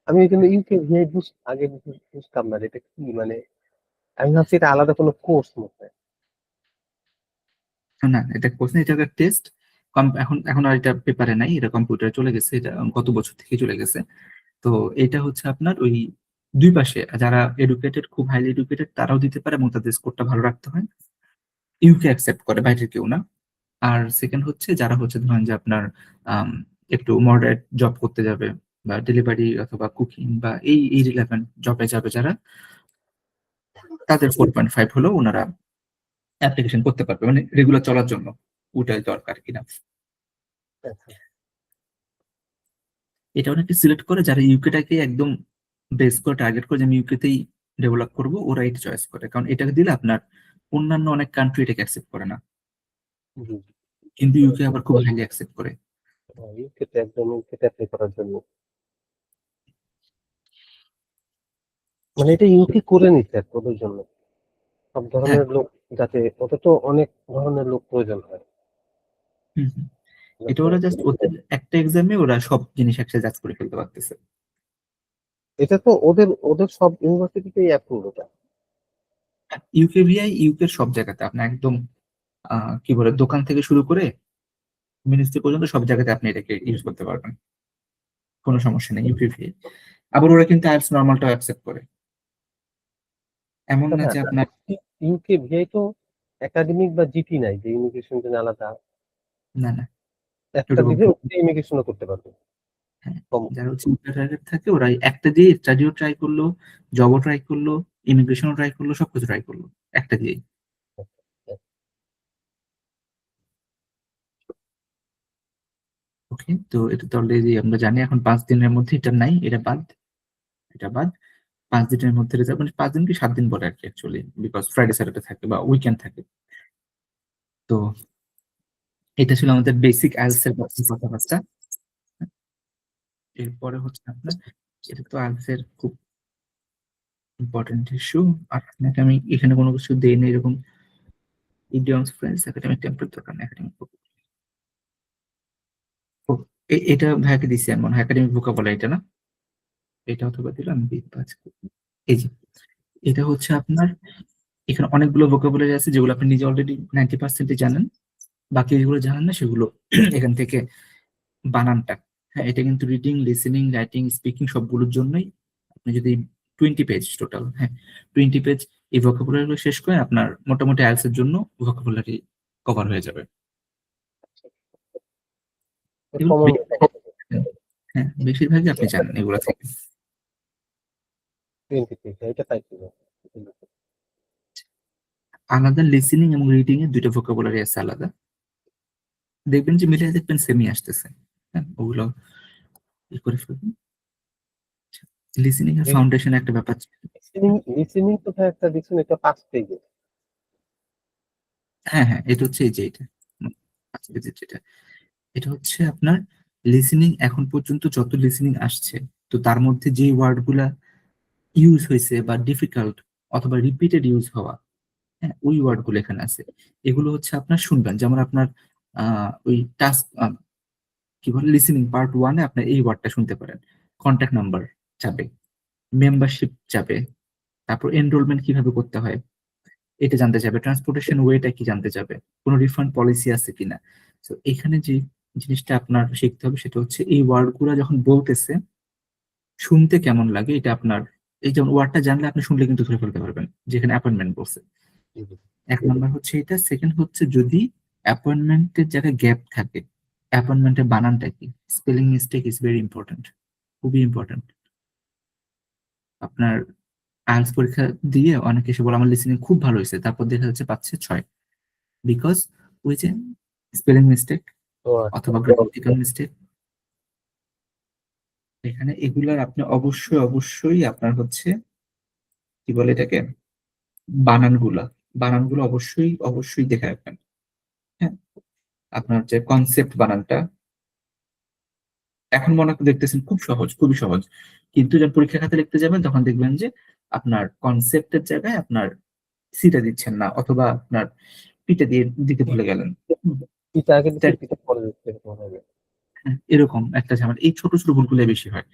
আমি ওই জন্য ইউকে ভিআই আগে বুঝতাম না যে এটা কি, মানে আমি ভাবছি এটা আলাদা কোনো কোর্স মধ্যে। না, এটা কোর্স না, এটা একটা টেস্ট। এখন এখন আর এটা পেপারে নাই, এটা কম্পিউটারে চলে গেছে, এটা গত বছর থেকে চলে গেছে। তো এটা হচ্ছে আপনার ওই দুই পাশে যারা এডুকেটেড, খুব হাইলি এডুকেটেড, তারাও দিতে পারে, এবং তাদের স্কোরটা ভালো রাখতে হয়। ইউকে অ্যাকসেপ্ট করে, বাইরের কেউ না। আর সেকেন্ড হচ্ছে যারা হচ্ছে ধরেন যে আপনার আম, একটু মডারেট জব করতে যাবে, বা ডেলিভারি অথবা কুকিং বা এই এই রিলেভেন্ট জবে যাবে যারা, তাদের 4.5 হলেও ওনারা অ্যাপ্লিকেশন করতে পারবে, মানে রেগুলার চলার জন্য ওটাই দরকার কিনা। আচ্ছা, এটা অনেকে সিলেক্ট করে যারা ইউকেটাকে একদম বেস করে টার্গেট করে, যে আমি ইউকেতেই ডেভেলপ করবো, ওরা এটা চয়েস করে। কারণ এটাকে দিলে আপনার অন্যান্য অনেক কান্ট্রি এটাকে অ্যাকসেপ্ট করে না, জি, কিন্তু ইউকে আবার খুব হাইলি অ্যাকসেপ্ট করে। ইউকেতে একদম ইউকেতে অ্যাপ্লাই করার জন্য, মানে এটা ইউকে করে নিচ্ছে ওদের জন্য সব হ্যাঁ। ধরনের লোক, যাতে ওদের তো অনেক ধরনের লোক প্রয়োজন হয়। হুম, হুম। এটা যাতে ওরা জাস্ট ওদের একটা এক্সামে ওরা সব জিনিস একসাথে জাজ করে ফেলতে পারতেছে। এটা তো ওদের ওদের সব ইউনিভার্সিটিতেই অ্যাপ্রুভ এটা। ইউকেভিআই ইউকের সব জায়গাতে আপনার একদম কি বলে, দোকান থেকে শুরু করে মিনিস্ট্রি পর্যন্ত সব জায়গাতে আপনি এটাকে ইউজ করতে পারবেন, কোনো সমস্যা নেই ইউকেভিআই। আবার ওরা কিন্তু আইএলটিএস নর্মালটাও অ্যাকসেপ্ট করে, এমন না হ্যাঁ, যে আপনার। ইউকে ভিআই তো একাডেমিক বা জিপি নাই যে ইমিগ্রেশন জন্য আলাদা, না, না, একটা ওরকম দিলে ওটা ইমিগ্রেশনও করতে পারবে। হ্যাঁ, কম। যারা হচ্ছে টার্গেট থাকে ওরা একটা দিয়ে স্টাডিও ট্রাই করলো, জবও ট্রাই করলো, ইমিগ্রেশনও ট্রাই করলো, সবকিছু ট্রাই করলো একটা দিয়েই। ওকে, তো এটা তো অলরেডি আমরা জানি। এখন 5 দিনের মধ্যে এটা নাই, এটা বাদ, এটা বাদ। 5 দিনের মধ্যে রেজাল্ট, মানে 5 দিন কি 7 দিন পরে আর কি অ্যাকচুয়ালি, বিকজ ফ্রাইডে স্যাটারডে থাকে বা উইকেন্ড থাকে। তো এটা ছিল আমাদের বেসিক আইএলটিএস এর কথাবার্তা। এরপরে হচ্ছে আপনার, এটা তো আইএলটিএস এর খুব ইম্পর্টেন্ট ইস্যু। আর আপনাকে আমি এখানে কোনো কিছু দেই না এরকম ইডিয়মস, ফ্রেন্ডস, একাডেমিক টেমপ্লেট দরকার নেই, একাডেমিক এটা ভাইয়াকে দিছি আমি মনে হয় একাডেমিক ভোকাবুলারি, এটা না? এটা অথবা দিলাম এই যে এটা হচ্ছে আপনার, এখানে অনেকগুলো ভোকাবুলারি আছে যেগুলো আপনি নিজে অলরেডি 90% জানেন, বাকি যেগুলো জানেন না সেগুলো এখান থেকে বানানটা। হ্যাঁ, এটা কিন্তু রিডিং, লিসেনিং, রাইটিং, স্পিকিং সবগুলোর জন্যই। আপনি যদি 20 পেজ টোটাল, হ্যাঁ 20 পেজ এই ভোকাবুলারি গুলো শেষ করে আপনার মোটামুটি আইএলটিএস এর জন্য ভোকাবুলারি কভার হয়ে যাবে। এগুলো কমন। হ্যাঁ বেশিরভাগই আপনি জানেন এগুলো থেকে। 20 পেজ এটা তাই ছিল। আলাদা লিসেনিং এবং রিডিং এর দুইটা ভোকাবুলারি আছে আলাদা, দেখবেন যে মিলিয়ে দেখবেন সেমই আসতেছে। হ্যাঁ ওগুলো ই করে ফেলবেন। লিসেনিং এর ফাউন্ডেশন একটা ব্যাপার ছিল। লিসেনিং তো ভাই একটা দিচ্ছেন, এটা 5 পেজে। হ্যাঁ হ্যাঁ, এটা হচ্ছে এই যে এটা আজকে যেটা, এটা হচ্ছে আপনার লিসেনিং। এখন পর্যন্ত যত লিসেনিং আসছে, তো তার মধ্যে যে ওয়ার্ড গুলা ইউজ হয়েছে বা ডিফিকাল্ট অথবা রিপিটেড ইউজ হওয়া, হ্যাঁ ওই ওয়ার্ড গুলো এখানে আছে। এগুলো হচ্ছে আপনার শুনবেন, যেমন আপনার ওই টাস্ক কি বলে লিসেনিং পার্ট 1-এ আপনার এই ওয়ার্ডটা শুনতে পারেন, কন্ট্যাক্ট নাম্বার যাবে, মেম্বারশিপ যাবে, তারপর এনরোলমেন্ট কিভাবে করতে হয় এটা জানতে চাবে, ট্রান্সপোর্টেশন ওয়েটা কি জানতে চাবে, কোনো রিফান্ড পলিসি আছে কিনা। তো এখানে যে জিনিসটা আপনার শিখতে হবে সেটা হচ্ছে এই ওয়ার্ড গুলা যখন বলতেছে শুনতে কেমন লাগে, এটা আপনার এই যেমন ওয়ার্ডটা জানলে আপনি শুনলে কিন্তু ধরে ফেলতে পারবেন যেখানে অ্যাপয়েন্টমেন্ট বলছে। এক নাম্বার হচ্ছে এটা, সেকেন্ড হচ্ছে যদি অ্যাপয়েন্টমেন্টের জায়গায় গ্যাপ থাকে, অ্যাপয়েন্টমেন্টের বানানটা কি, spelling mistake is very important, খুবই ইম্পর্টেন্ট। আপনার আইএলটিএস পরীক্ষা দিয়ে অনেকে এসে বলে আমার লিসেনিং খুব ভালো হয়েছে, তারপর দেখা যাচ্ছে পাচ্ছে 6, বিকজ ওই যে স্পেলিং মিস্টেক তো আচ্ছা। অথবা গ্রামাটিক্যাল মিস্টেক। এখানে এগুলার আপনি অবশ্যই অবশ্যই আপনার হচ্ছে কি বলে এটাকে, বানানগুলা বানানগুলো অবশ্যই অবশ্যই দেখে রাখবেন। হ্যাঁ, আপনার যে কনসেপ্ট বানানটা এখন মনে করে দেখতেছেন খুব সহজ, খুবই সহজ, কিন্তু যখন পরীক্ষা খাতা লিখতে যাবেন তখন দেখবেন যে আপনার কনসেপ্টের জায়গায় আপনার সিটা দিচ্ছেন না, অথবা আপনার পিটা দিয়ে দিতে ভুলে গেলেন। হুম, পিতা আগে দিচ্ছে, পিতা পরে দিচ্ছে, এরকম হবে। হ্যাঁ, এরকম একটা ঝামেলা, এই ছোট ছোট ভুলগুলো বেশি হয়।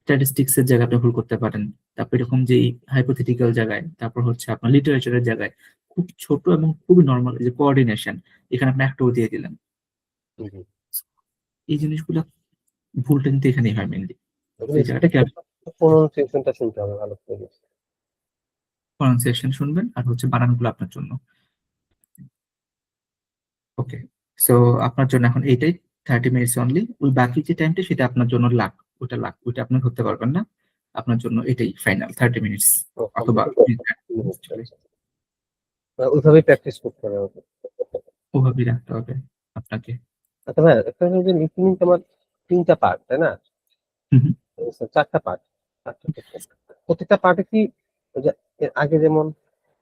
স্ট্যাটিস্টিক্স এর জায়গায় আপনি ভুল করতে পারেন, তারপর এরকম যে হাইপোথেটিক্যাল জায়গায়, তারপর হচ্ছে আপনার লিটারেচারের জায়গায় খুব ছোট এবং খুবই নর্মাল যে কোঅর্ডিনেশন, এখানে আপনি একটাও দিয়ে দিলেন। জি। এই জিনিসগুলো ভুলটা কিন্তু এখানেই হয় মেনলি। এগুলো এই জায়গাটা কি প্রোনাউন্সিয়েশনটা শুনতে হবে ভালো করে। প্রনাউন্সিয়েশন শুনবেন আর হচ্ছে বানানগুলো আপনার জন্য। ওকে, সো আপনার জন্য এখন এইটাই 30 মিনিটস অনলি। ওই বাকি যে টাইমটা সেটা আপনার জন্য লাখ, ওটা আপনি ধরতে পারবেন না। আপনার জন্য এটাই ফাইনাল 30 মিনিটস, ও, অথবা কম্পিউটার। চলে ওইভাবেই প্র্যাকটিস করতে হবে আমাকে। ওভাবেই রাখতে হবে আপনাকে। আচ্ছা ভাই, একটা হচ্ছে যে লিসেনিং আমার 3টা পার্ট, তাই না? হুম হুম। 4টা পার্ট। আচ্ছা, প্রত্যেকটা পার্টে কি ওই যে এর আগে যেমন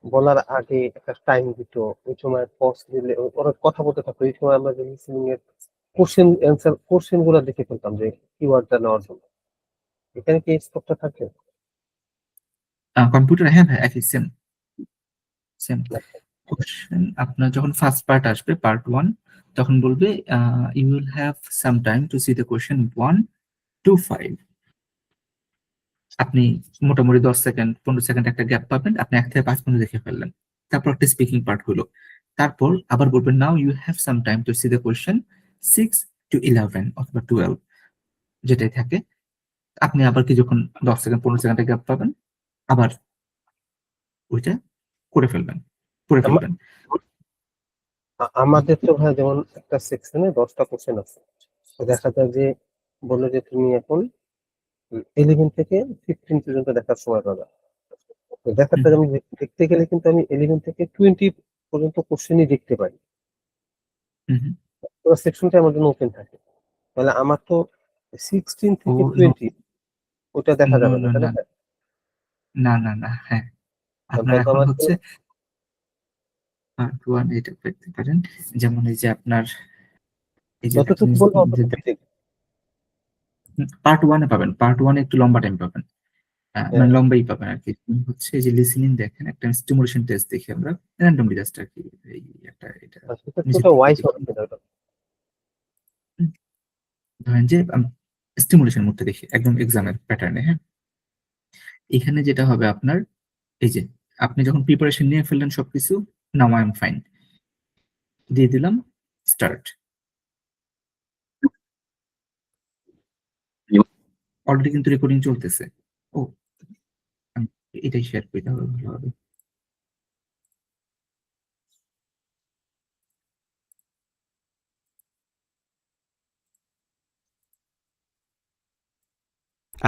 বলার আগে একটা টাইম দিত, ওই সময় পজ দিলে ওরা কথা বলতে থাকতো, এই সময় আমরা যে লিসেনিং এর কোশ্চেন গুলো দেখে ফেলতাম যে কিওয়ার্ডটা নেওয়ার জন্য। এখানে কি এই স্কোপটা থাকে? কম্পিউটার, হ্যাঁ ভাই একই সেম সেম কোশ্চেন। আপনার যখন ফার্স্ট পার্ট আসবে পার্ট 1, তখন বলবে you will have some time to see the question 1 to 5। আপনি মোটামুটি 10 সেকেন্ড 15 সেকেন্ড একটা গ্যাপ পাবেন, আপনি 1 থেকে 5 পর্যন্ত দেখে ফেললেন। তারপর একটা স্পিকিং পার্ট হলো, তারপর আবার বলবেন now you have some time to see the question 6 to 11 অথবা 12, যেটাই থাকে। আপনি আবার কি যখন 10 সেকেন্ড 15 সেকেন্ড গ্যাপ পাবেন, আবার ওইটা করে ফেলবেন, পড়ে আমা- ফেলবেন। আমাদের তো ভাই যেমন একটা সেকশনে 10টা কোশ্চেন আছে। তো দেখা যায় যে বললো যে তুমি এখন 11 থেকে 15 পর্যন্ত দেখার সময় পাবা। তো দেখাতে হুম আমি দেখতে গেলে কিন্তু আমি 11 থেকে 20 পর্যন্ত কোশ্চেনই দেখতে পারি। হুম হুম। পুরো সেকশনটা আমার জন্য ওপেন থাকে। তাহলে আমার তো 16 ও থেকে নো 20 ওটা দেখা নো যাবে না, নো তাই না না ভাই? না না না, হ্যাঁ আপনার তাহলে তো এখন আমার হচ্ছে পার্ট 1 এটা পেতে পারেন, যেমন এই যে আপনার এই যে একটা যতটুকু জিনিস বলবো অতটুকুই দেখি। পার্ট 1-এ পাবেন, পার্ট 1-এ একটু লম্বা টাইম পাবেন, হ্যাঁ, মানে লম্বাই পাবেন আর কি। হচ্ছে এই যে লিসেনিং দেখেন, একটা স্টিমুলেশন টেস্ট দেখি আমরা র্যান্ডমলি জাস্ট আর কি, এই একটা এটা আর সেক্ষেত্রে নিচে ওটা থেকে ওয়াইস দেখি। হবে না ওটা। ধরেন যে স্টিমুলেশন মোডটা দেখি একদম এক্সামের প্যাটার্নে, হ্যাঁ? এখানে যেটা হবে আপনার, এই যে আপনি যখন প্রিপারেশন নিয়ে ফেললেন সবকিছু, নাও আই এম ফাইন দিয়ে দিলাম, স্টার্ট। অলরেডি কিন্তু রেকর্ডিং চলতেছে। ও, আমি এটাই শেয়ার করি তাহলে ভালো হবে।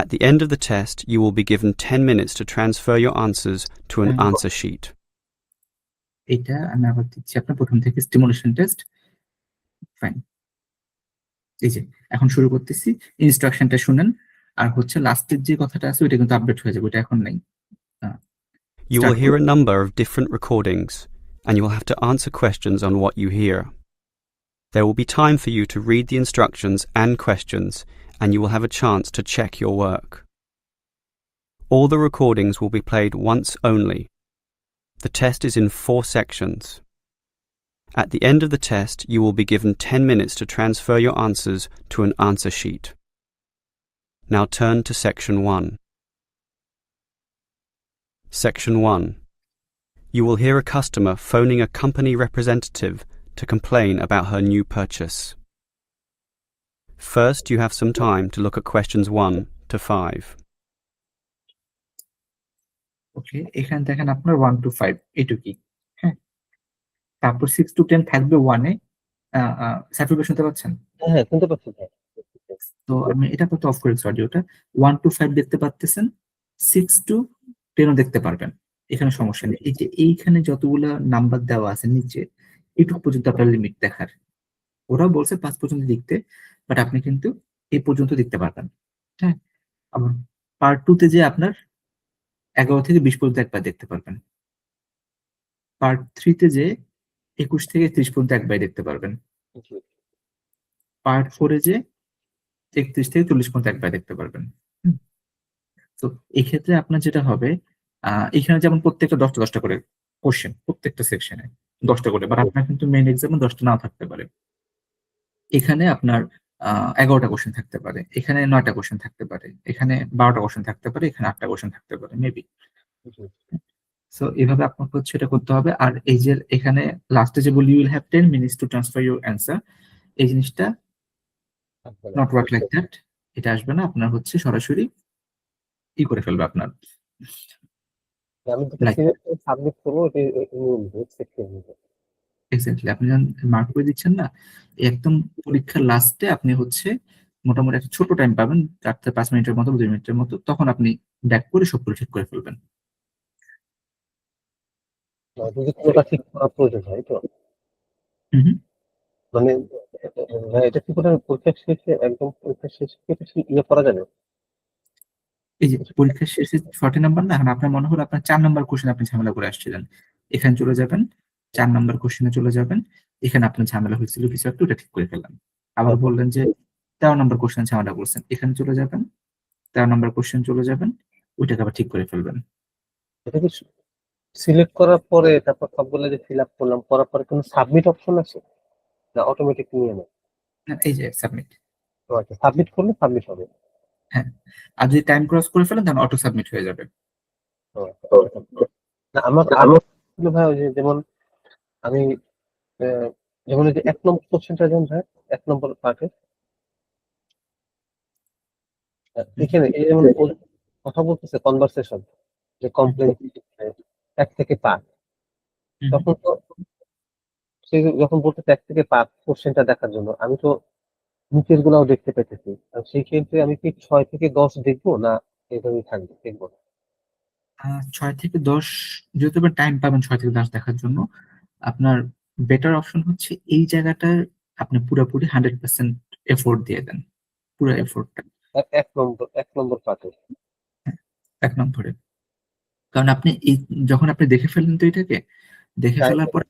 At the end of the test, you will be given 10 minutes to transfer your answers to an answer sheet. এটা আমি আবার দিচ্ছি আপনার প্রথম থেকে, স্টিমুলেশন টেস্ট, ফাইন। এই যে এখন শুরু করতেছি, ইনস্ট্রাকশনটা শুনেন। আর হচ্ছে লাস্টের যে কথাটা আছে ওইটা কিন্তু আপডেট হয়ে যাবে, ওইটা এখন নাই। You will স্টার্ট hear করুন। a number of different recordings, and you will have to answer questions on what you hear. There will be time for you to read the instructions and questions, and you will have a chance to check your work. All the recordings will be played once only. The test is in 4 sections. At the end of the test, you will be given 10 minutes to transfer your answers to an answer sheet. Now turn to Section 1. Section 1. You will hear a customer phoning a company representative to complain about her new purchase. First, you have some time to look at questions 1 to 5. ওকে, এখানে দেখেন আপনার 1 to 5 এটুকুই, হ্যাঁ? তারপর 6 to 10 থাকবে 1 এ। সাইফুল ভাই শুনতে পাচ্ছেন? হ্যাঁ, শুনতে পাচ্ছি ভাই। তো আমি এটা করতে অফ করেছি অডিওটা। 1 to 5 দেখতে পারতেছেন, 6 to 10 ও দেখতে পারবেন। এখানে সমস্যা নেই। এই যে এইখানে যতগুলা নাম্বার দেওয়া আছে নিচে, এটুকু পর্যন্ত আপনার লিমিট দেখার। ওরা বলছে 5 পর্যন্ত লিখতে, বাট আপনি কিন্তু এই পর্যন্ত লিখতে পারবেন। হ্যাঁ? আবার পার্ট 2 তে যেয়ে আপনার 11 থেকে 20 পর্যন্ত একবার দেখতে পারবেন। পার্ট 3 তে যেয়ে 21 থেকে 30 পর্যন্ত একবারে দেখতে পারবেন। জি। পার্ট 4 এ যেয়ে 31 থেকে 40 পর্যন্ত একবারে দেখতে পারবেন। হুম? তো এক্ষেত্রে আপনার যেটা হবে, এখানে যেমন প্রত্যেকটা 10 টা 10 টা করে কোয়েশ্চেন, প্রত্যেকটা সেকশনে 10 টা করে। বাট আপনার কিন্তু মেইন এক্সামে 10 টা নাও থাকতে পারে। এখানে আপনার 11 টা কোয়েশ্চেন থাকতে পারে। এখানে 9 টা কোয়েশ্চেন থাকতে পারে। এখানে 12 টা কোয়েশ্চেন থাকতে পারে। এখানে 8 টা কোয়েশ্চেন থাকতে পারে মেবি। জি। সো এভাবে আপনাকে হচ্ছে এটা করতে হবে। আর এই যে এখানে লাস্টে যে বলি, you will have 10 minutes to transfer your answer, এই জিনিসটা আসবে না। Not work like that. এটা আসবে না। আপনার হচ্ছে সরাসরি করে ফেলবে আপনার। আমি যেটা লাইক সিলেক্ট করে সাবমিট করবো ওটা নিয়ে নিবে, সেভ করে নিবে। এক্সাক্টলি আপনি যখন মার্ক করে দিচ্ছেন না, একদম পরীক্ষার লাস্টে আপনি হচ্ছে মোটামুটি একটা ছোট টাইম পাবেন, ৪ থেকে ৫ মিনিটের মতো, ২ মিনিটের মতো। তখন আপনি ব্যাক করে সবগুলো ঠিক করে ফেলবেন। যদি কোনোটা ঠিক করার প্রয়োজন হয় তো হুম, হুম। মানে এটা কি করে পরীক্ষা শেষে একদম পরীক্ষা শেষে কি এটা ইয়ে করা যাবে? এই যে পরীক্ষার শেষে 40 নাম্বার না, এখন আপনার মনে হলো আপনার ৪ নাম্বার কোশ্চেন আপনি ঝামেলা করে আসছিলেন। এখানে চলে যাবেন, ৪ নাম্বার কোশ্চেনে চলে যাবেন। এখানে আপনার ঝামেলা হয়েছিল কিছু একটা, ওটা ঠিক করে ফেললেন। আবার তারপর বললেন যে ১৩ নাম্বার কোশ্চেনে ঝামেলা করছেন। এখানে চলে যাবেন, ১৩ নাম্বার কোশ্চেন চলে যাবেন, ওইটাকে আবার ঠিক করে ফেলবেন। এটা কি সিলেক্ট করার পরে তারপর সবগুলো যে ফিল আপ করলাম, করার পরে কোনো সাবমিট অপশন আছে? না অটোমেটিক নিয়ে নেয়? এই যে সাবমিট। তো আচ্ছা, সাবমিট করলে সাবমিট হবে। হ্যাঁ। আর যদি টাইম ক্রস করে ফেলেন তাহলে অটো সাবমিট হয়ে যাবে। তো আচ্ছা, না আমার আরো ছিল ভাই, ওই যে যেমন আমি যেমন ওই যে ১ নম্বর কোশ্চেনটা যেমন ভাই ১ নম্বর পার্টে হুম, এখানে এই যেমন ও কথা বলতেছে কনভারসেশন যে হুম, কমপ্লেন ১ থেকে ৫, হুম, হুম। তখন তো সে যখন বলতেছে ১ থেকে ৫ কোশ্চেনটা দেখার জন্য আমি তো নিচের গুলাও দেখতে পেতেছি। সেই ক্ষেত্রে আমি কি ৬ থেকে ১০ দেখবো না এভাবেই থাকবে দেখবো না? ৬ থেকে ১০, যেহেতু এবার টাইম পাবেন ৬ থেকে ১০ দেখার জন্য, আপনার বেটার অপশন হচ্ছে এই জায়গাটায় আপনি পুরাপুরি 100% এফোর্ট দিয়ে দেন। পুরো এফোর্টটা। ১ নম্বর পার্টে। হ্যাঁ, ১ নম্বরে। কারণ আপনি যখন আপনি দেখে ফেললেন তো এটাকে, দেখে তাই ফেলার পর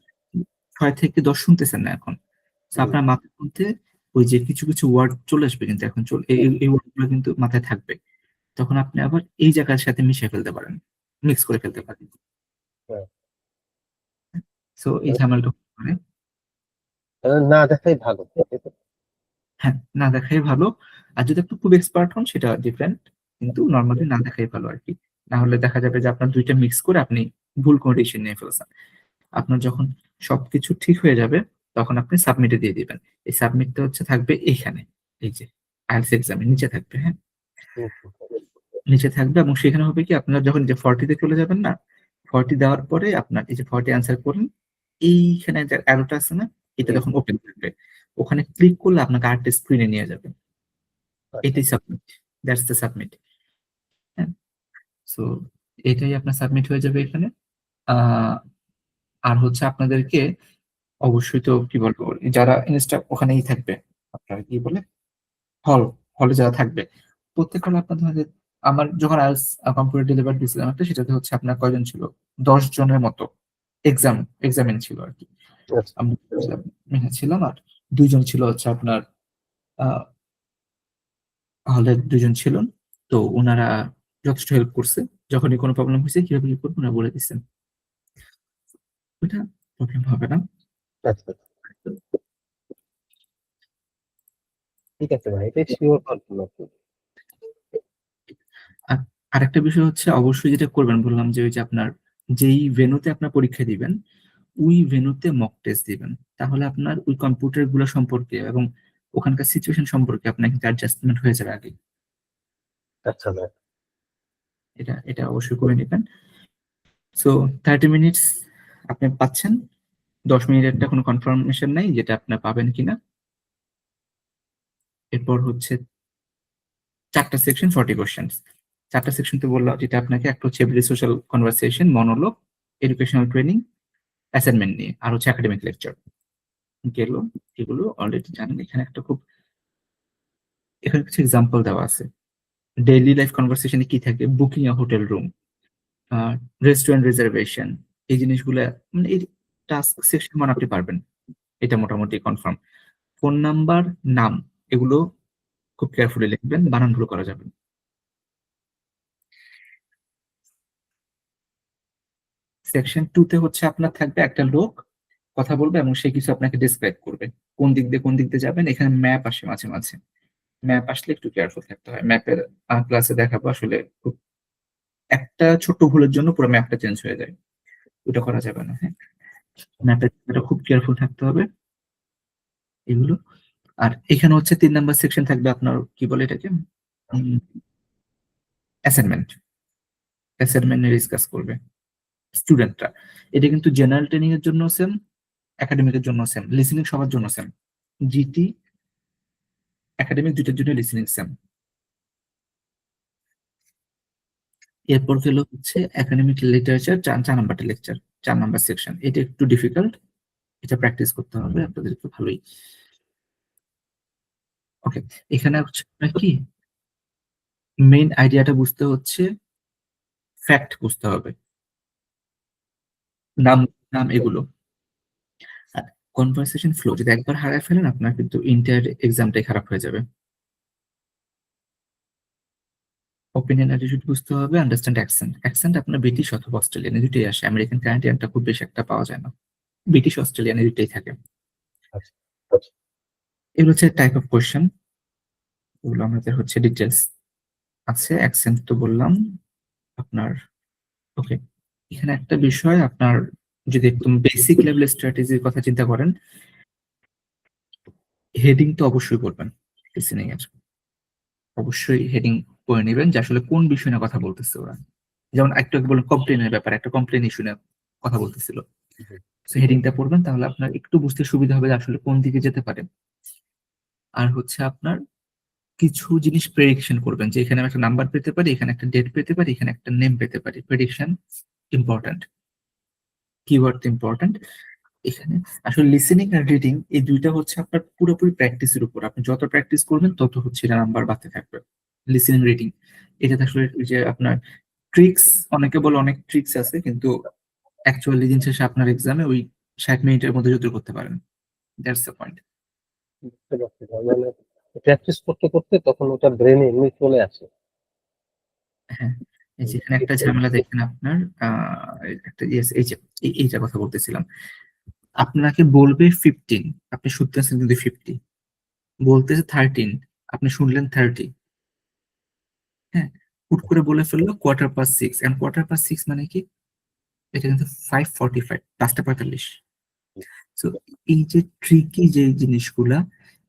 ৬ থেকে ১০ শুনতেছেন না এখন। সো জি, আপনার মাথার মধ্যে ওই যে কিছু, কিছু ওয়ার্ড চলে আসবে কিন্তু এখন এই ওয়ার্ড গুলো কিন্তু মাথায় থাকবে। তখন আপনি আবার এই জায়গার সাথে মিশিয়ে ফেলতে পারেন। মিক্স করে ফেলতে পারেন। হ্যাঁ। সো এই ঝামেলাটা হতে পারে। না দেখাই ভালো। হ্যাঁ, না দেখাই ভালো। আর যদি আপনি খুব এক্সপার্ট হন সেটা ডিফারেন্ট, কিন্তু নরমালি না দেখাই ভালো আরকি। না হলে দেখা যাবে যে আপনার ২ টা মিক্স করে আপনি ভুল কোনো ডিসিশন নিয়ে ফেলছেন। আপনার যখন সবকিছু ঠিক হয়ে যাবে তখন আপনি সাবমিটে দিয়ে দিবেন। এই সাবমিটটা হচ্ছে থাকবে এইখানে। এই যে IELTS এক্সাম এর নিচে থাকবে, হ্যাঁ? হুম, হুম। নিচে থাকবে এবং সেখানে হবে কি আপনার যখন যে 40 তে চলে যাবেন না? 40 দেওয়ার পরে আপনার এই যে 40 অ্যান্সার করলেন, এইখানে যে অ্যারোটা আছে না? এটা জি, যখন ওপেন থাকবে, ওখানে ক্লিক করলে আপনাকে আরেকটা স্ক্রিনে নিয়ে যাবে। আচ্ছা, এটাই সাবমিট। That's the submit. হ্যাঁ? সো এটাই আপনার সাবমিট হয়ে যাবে এখানে। আ আর হচ্ছে আপনাদেরকে অবশ্যই তো কি বলবো? যারা ওখানেই থাকবে। আপনার কি বলে? হল, হলে যারা থাকবে। প্রত্যেক হলে আপনার ধরেন যে আমার যখন IELTS কম্পিউটার ডেলিভার দিছিলাম একটা সেটাতে হচ্ছে আপনার কয়জন ছিল? ১০ জনের মতো এক্সামিন ছিল আরকি। আচ্ছা। আমি ছিলাম ছিলাম আর ২ জন ছিল হচ্ছে আপনার আ হলে ২ জন ছিলেন। তো উনারা যথেষ্ট হেল্প করছে। যখনই কোন প্রবলেম হইছে কিভাবে কি করব উনারা বলে দিছেন। ওইটা প্রবলেম হবে না। আচ্ছা, ঠিক আছে ভাই। এটাই সিওর হওয়ার জন্য আরকি। আর আরেকটা বিষয় হচ্ছে অবশ্যই যেটা করবেন বললাম যে ওই যে আপনার যেই ভেন্যুতে আপনার পরীক্ষা দিবেন, ওই ভেন্যুতে মক টেস্ট দিবেন। তাহলে আপনার ওই কম্পিউটার গুলা সম্পর্কে এবং ওখানকার সিচুয়েশন সম্পর্কে আপনার কিন্তু অ্যাডজাস্টমেন্ট হয়ে যাবে আগেই। আচ্ছা ভাই। এটা অবশ্যই করে নিবেন। সো 30 মিনিটস আপনি পাচ্ছেন। ১০ মিনিটেরটা কোনো কনফার্মেশন নাই যেটা আপনার পাবেন কিনা। এরপর হচ্ছে ৪ টা সেকশন 40 কোয়েশ্চেনস। ৪ টা সেকশন তো বললাম যেটা আপনাকে একটা হচ্ছে every social conversation, monologue, educational training, assignment নিয়ে আর হচ্ছে একাডেমিক লেকচার। গেল এগুলো অলরেডি জানেন। এখানে কিছু এক্সাম্পল দেওয়া আছে। ডেইলি লাইফ কনভারসেশন এ কি থাকে? Booking A hotel room, a restaurant reservation এই জিনিসগুলা মানে এই টাস্ক সেকশন 1 আপনি পারবেন। এটা মোটামুটি কনফার্ম। ফোন নাম্বার, নাম এগুলো খুব কেয়ারফুলি লিখবেন। বানান ভুল করা যাবে না। সেকশন 2 তে হচ্ছে আপনার থাকবে একটা লোক কথা বলবে এবং সে কিছু আপনাকে ডেসক্রাইব করবে। কোন দিক দিয়ে যাবেন এখানে ম্যাপ আসে মাঝে, মাঝে। ম্যাপ আসলে একটু কেয়ারফুল থাকতে হয়। ম্যাপের ক্লাসে দেখাবো আসলে খুব একটা ছোট্ট ভুলের জন্য পুরো ম্যাপটা চেঞ্জ হয়ে যায়। ওটা করা যাবে না, হ্যাঁ? ম্যাপের ব্যাপারে খুব কেয়ারফুল থাকতে হবে এগুলো। আর এখানে হচ্ছে ৩ নাম্বার সেকশন থাকবে আপনার কি বলে এটাকে? উম অ্যাসাইনমেন্ট। অ্যাসাইনমেন্ট নিয়ে ডিসকাস করবে স্টুডেন্টরা। এটা কিন্তু জেনারেল ট্রেনিং এর জন্য সেম, একাডেমিক এর জন্য সেম, লিসেনিং সবার জন্য সেম। জিটি, একাডেমিক ২ টার জন্য লিসেনিং সেম। এরপর গেল হচ্ছে একাডেমিক লিটারেচার ৪ নাম্বারটা লেকচার, ৪ নাম্বার সেকশন। এটা একটু ডিফিকাল্ট। এটা প্র্যাকটিস করতে হবে আপনাদের একটু ভালোই। ওকে, এখানে হচ্ছে আপনার কি মেইন আইডিয়াটা বুঝতে হচ্ছে ফ্যাক্ট বুঝতে হবে। নাম নাম এগুলো। আর কনভারসেশন ফ্লো যদি একবার হারায় ফেলেন আপনার কিন্তু এন্টায়ার এক্সামটাই খারাপ হয়ে যাবে। ওপিনিয়ন অ্যাটিটিউড বুঝতে হবে, আন্ডারস্ট্যান্ড অ্যাকসেন্ট। অ্যাকসেন্ট আপনার ব্রিটিশ অথবা অস্ট্রেলিয়ান এই দুটোই আসে। আমেরিকান কানাডিয়ানটা খুব বেশি একটা পাওয়া যায় না। ব্রিটিশ অস্ট্রেলিয়ান এই দুটোই থাকে। আচ্ছা, এগুলো হচ্ছে টাইপ অফ কোয়েশ্চেন। এগুলো আমাদের হচ্ছে ডিটেইলস আছে। অ্যাকসেন্ট তো বললাম আপনার। ওকে। এখানে একটা বিষয় আপনার যদি একদম বেসিক লেভেলের স্ট্র্যাটেজির কথা চিন্তা করেন, হেডিং তো অবশ্যই করবেন লিসেনিং এর। অবশ্যই হেডিং করে নিবেন যে আসলে কোন বিষয় নিয়ে কথা বলতেছে ওরা। যেমন একটু আগে বললাম কমপ্লেইনের ব্যাপারে, একটা কমপ্লেইন ইস্যু নিয়ে কথা বলতেছিল। জি। সো হেডিংটা পড়বেন তাহলে আপনার একটু বুঝতে সুবিধা হবে যে আসলে কোন দিকে যেতে পারে। আর হচ্ছে আপনার কিছু জিনিস প্রেডিকশন করবেন যে এখানে আমি একটা নাম্বার পেতে পারি, এখানে একটা ডেট পেতে পারি, এখানে একটা নেম পেতে পারি। Prediction important. Keyword important. এখানে আসলে লিসেনিং আর রিডিং এই ২ টা হচ্ছে আপনার পুরোপুরি প্র্যাকটিসের উপর। আপনি যত প্র্যাকটিস করবেন তত হচ্ছে এটা নাম্বার বাড়তে থাকবে। লিসেনিং, রিডিং এটাতে আসলে ওই যে আপনার ট্রিকস অনেকে বলে অনেক ট্রিকস আছে কিন্তু অ্যাকচুয়ালি দিন শেষে আপনার এক্সামে ওই ৬০ মিনিটের মধ্যে যতটুকু করতে পারেন। That's the point. বুঝতে পারছি ভাই। মানে প্র্যাকটিস করতে, করতে তখন ওটা ব্রেইনে এমনি চলে আসে। হ্যাঁ, এই যে এখানে একটা ঝামেলা দেখেন আপনার একটা ইয়েস এই যে এইটার কথা বলতেছিলাম। আপনাকে বলবে 15, আপনি শুনতেছেন কিন্তু 50। বলতেছে 13, আপনি শুনলেন 30, হ্যাঁ, হুট করে বলে ফেললো 6:15, এন্ড 6:15 মানে কি? এটা কিন্তু 5:45, 5:45। সো এই যে ট্রিকি যে জিনিসগুলা,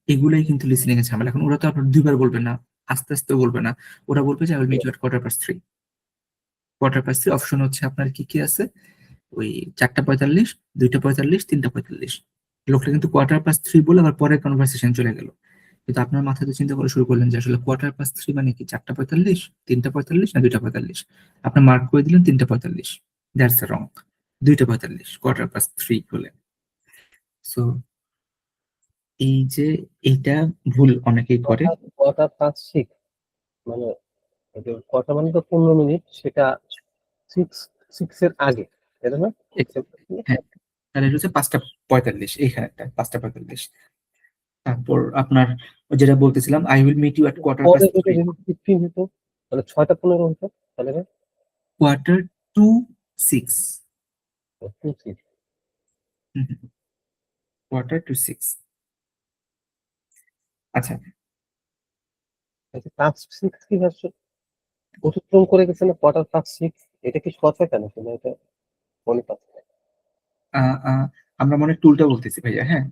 এগুলাই কিন্তু লিসেনিং এর ঝামেলা। এখন ওরা তো আপনার দুইবার বলবে না, আস্তে আস্তে বলবে না, ওরা বলবে যে I will meet you at 3:15। 3:15 option হচ্ছে আপনার কি কি আছে, ওই 4:45, 2:45, 3:45। লোকটা কিন্তু 3:15 বলে আবার পরে কনভারসেশন চলে গেল, কিন্তু আপনার মাথায় তো চিন্তা করা শুরু করলেন যে আসলে 3:15 মানে কি, 4:45, 3:45 না 2:45। আপনি মার্ক করে দিলেন 3:45, দ্যাটস রং। 2:45 3 হলে। সো এই যে এটা ভুল অনেকেই করে। কোয়ার্টার পাস্ট সিক্স মানে কটা মানে তো 15 মিনিট, সেটা সিক্স এর আগে, তাই না? হ্যাঁ, তাহলে এটা হচ্ছে 5:45, এইখানে একটা 5:45। তারপর আপনার যেটা বলতেছিলাম, আই উইল মিট ইউ এট পরে যদি 3:15, 15 হতো, মানে 6:15 হতো, তাহলে না? 5:45, 2-6 5:45। আচ্ছা, পাস্ট সিক্স কি ভার্স অতিক্রম করে গেছে না? কোয়ার্টার পাস্ট সিক্স, এটা কি সৎ হয় কেন শুনে এটা মনে পাচ্ছে না। আমরা মনে হয় টুলটা বলতেছি ভাইয়া, হ্যাঁ,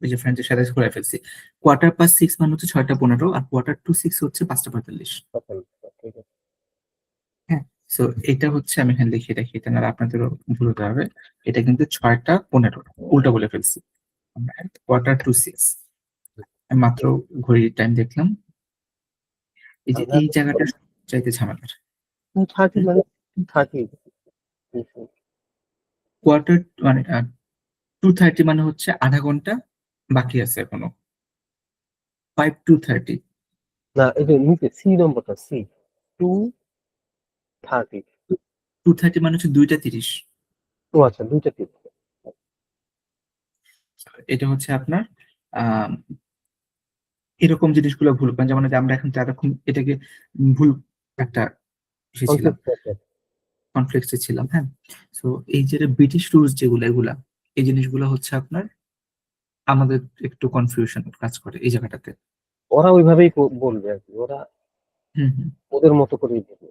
ওই যে ফ্রেন্ডের সাথে করে ফেলছি। 6:15 মানে হচ্ছে 6:15, আর 6:45 হচ্ছে 5:45। ঠিক আছে। হ্যাঁ, সো এটা হচ্ছে, আমি এখানে লিখে রাখি, এটা না আপনাদেরও ভুল হতে হবে। এটা কিন্তু 6:15, উল্টা বলে ফেলছি আমরা। 6:45, আমি মাত্র ঘড়ির টাইম দেখলাম। এই যে এই জায়গাটা চাইতে ঝামেলার। 2:30 মানে 2:30। কোয়ার্টার মানে 2:30 মানে হচ্ছে আধা ঘন্টা বাকি আছে এখনো। 5:30, না, এই যে নিচে সি নম্বরটা, সি 2:30। 2:30 মানে হচ্ছে 2:30। ও আচ্ছা, 2:30। এটা হচ্ছে আপনার আহ এরকম জিনিসগুলো ভুল করেন, যেমন এই যে আমরা এখন এতক্ষণ এটাকে ভুল একটা ছিলাম, কনফ্লিক্টে ছিলাম, হ্যাঁ। সো এই যে ব্রিটিশ রুলস যেগুলো, এগুলা এই জিনিসগুলো হচ্ছে আপনার আমাদের একটু কনফিউশন কাজ করে এই জায়গাটাতে। ওরা ওইভাবেই বলবে আর কি, ওরা হুম হুম, ওদের মতো করেই বলবে।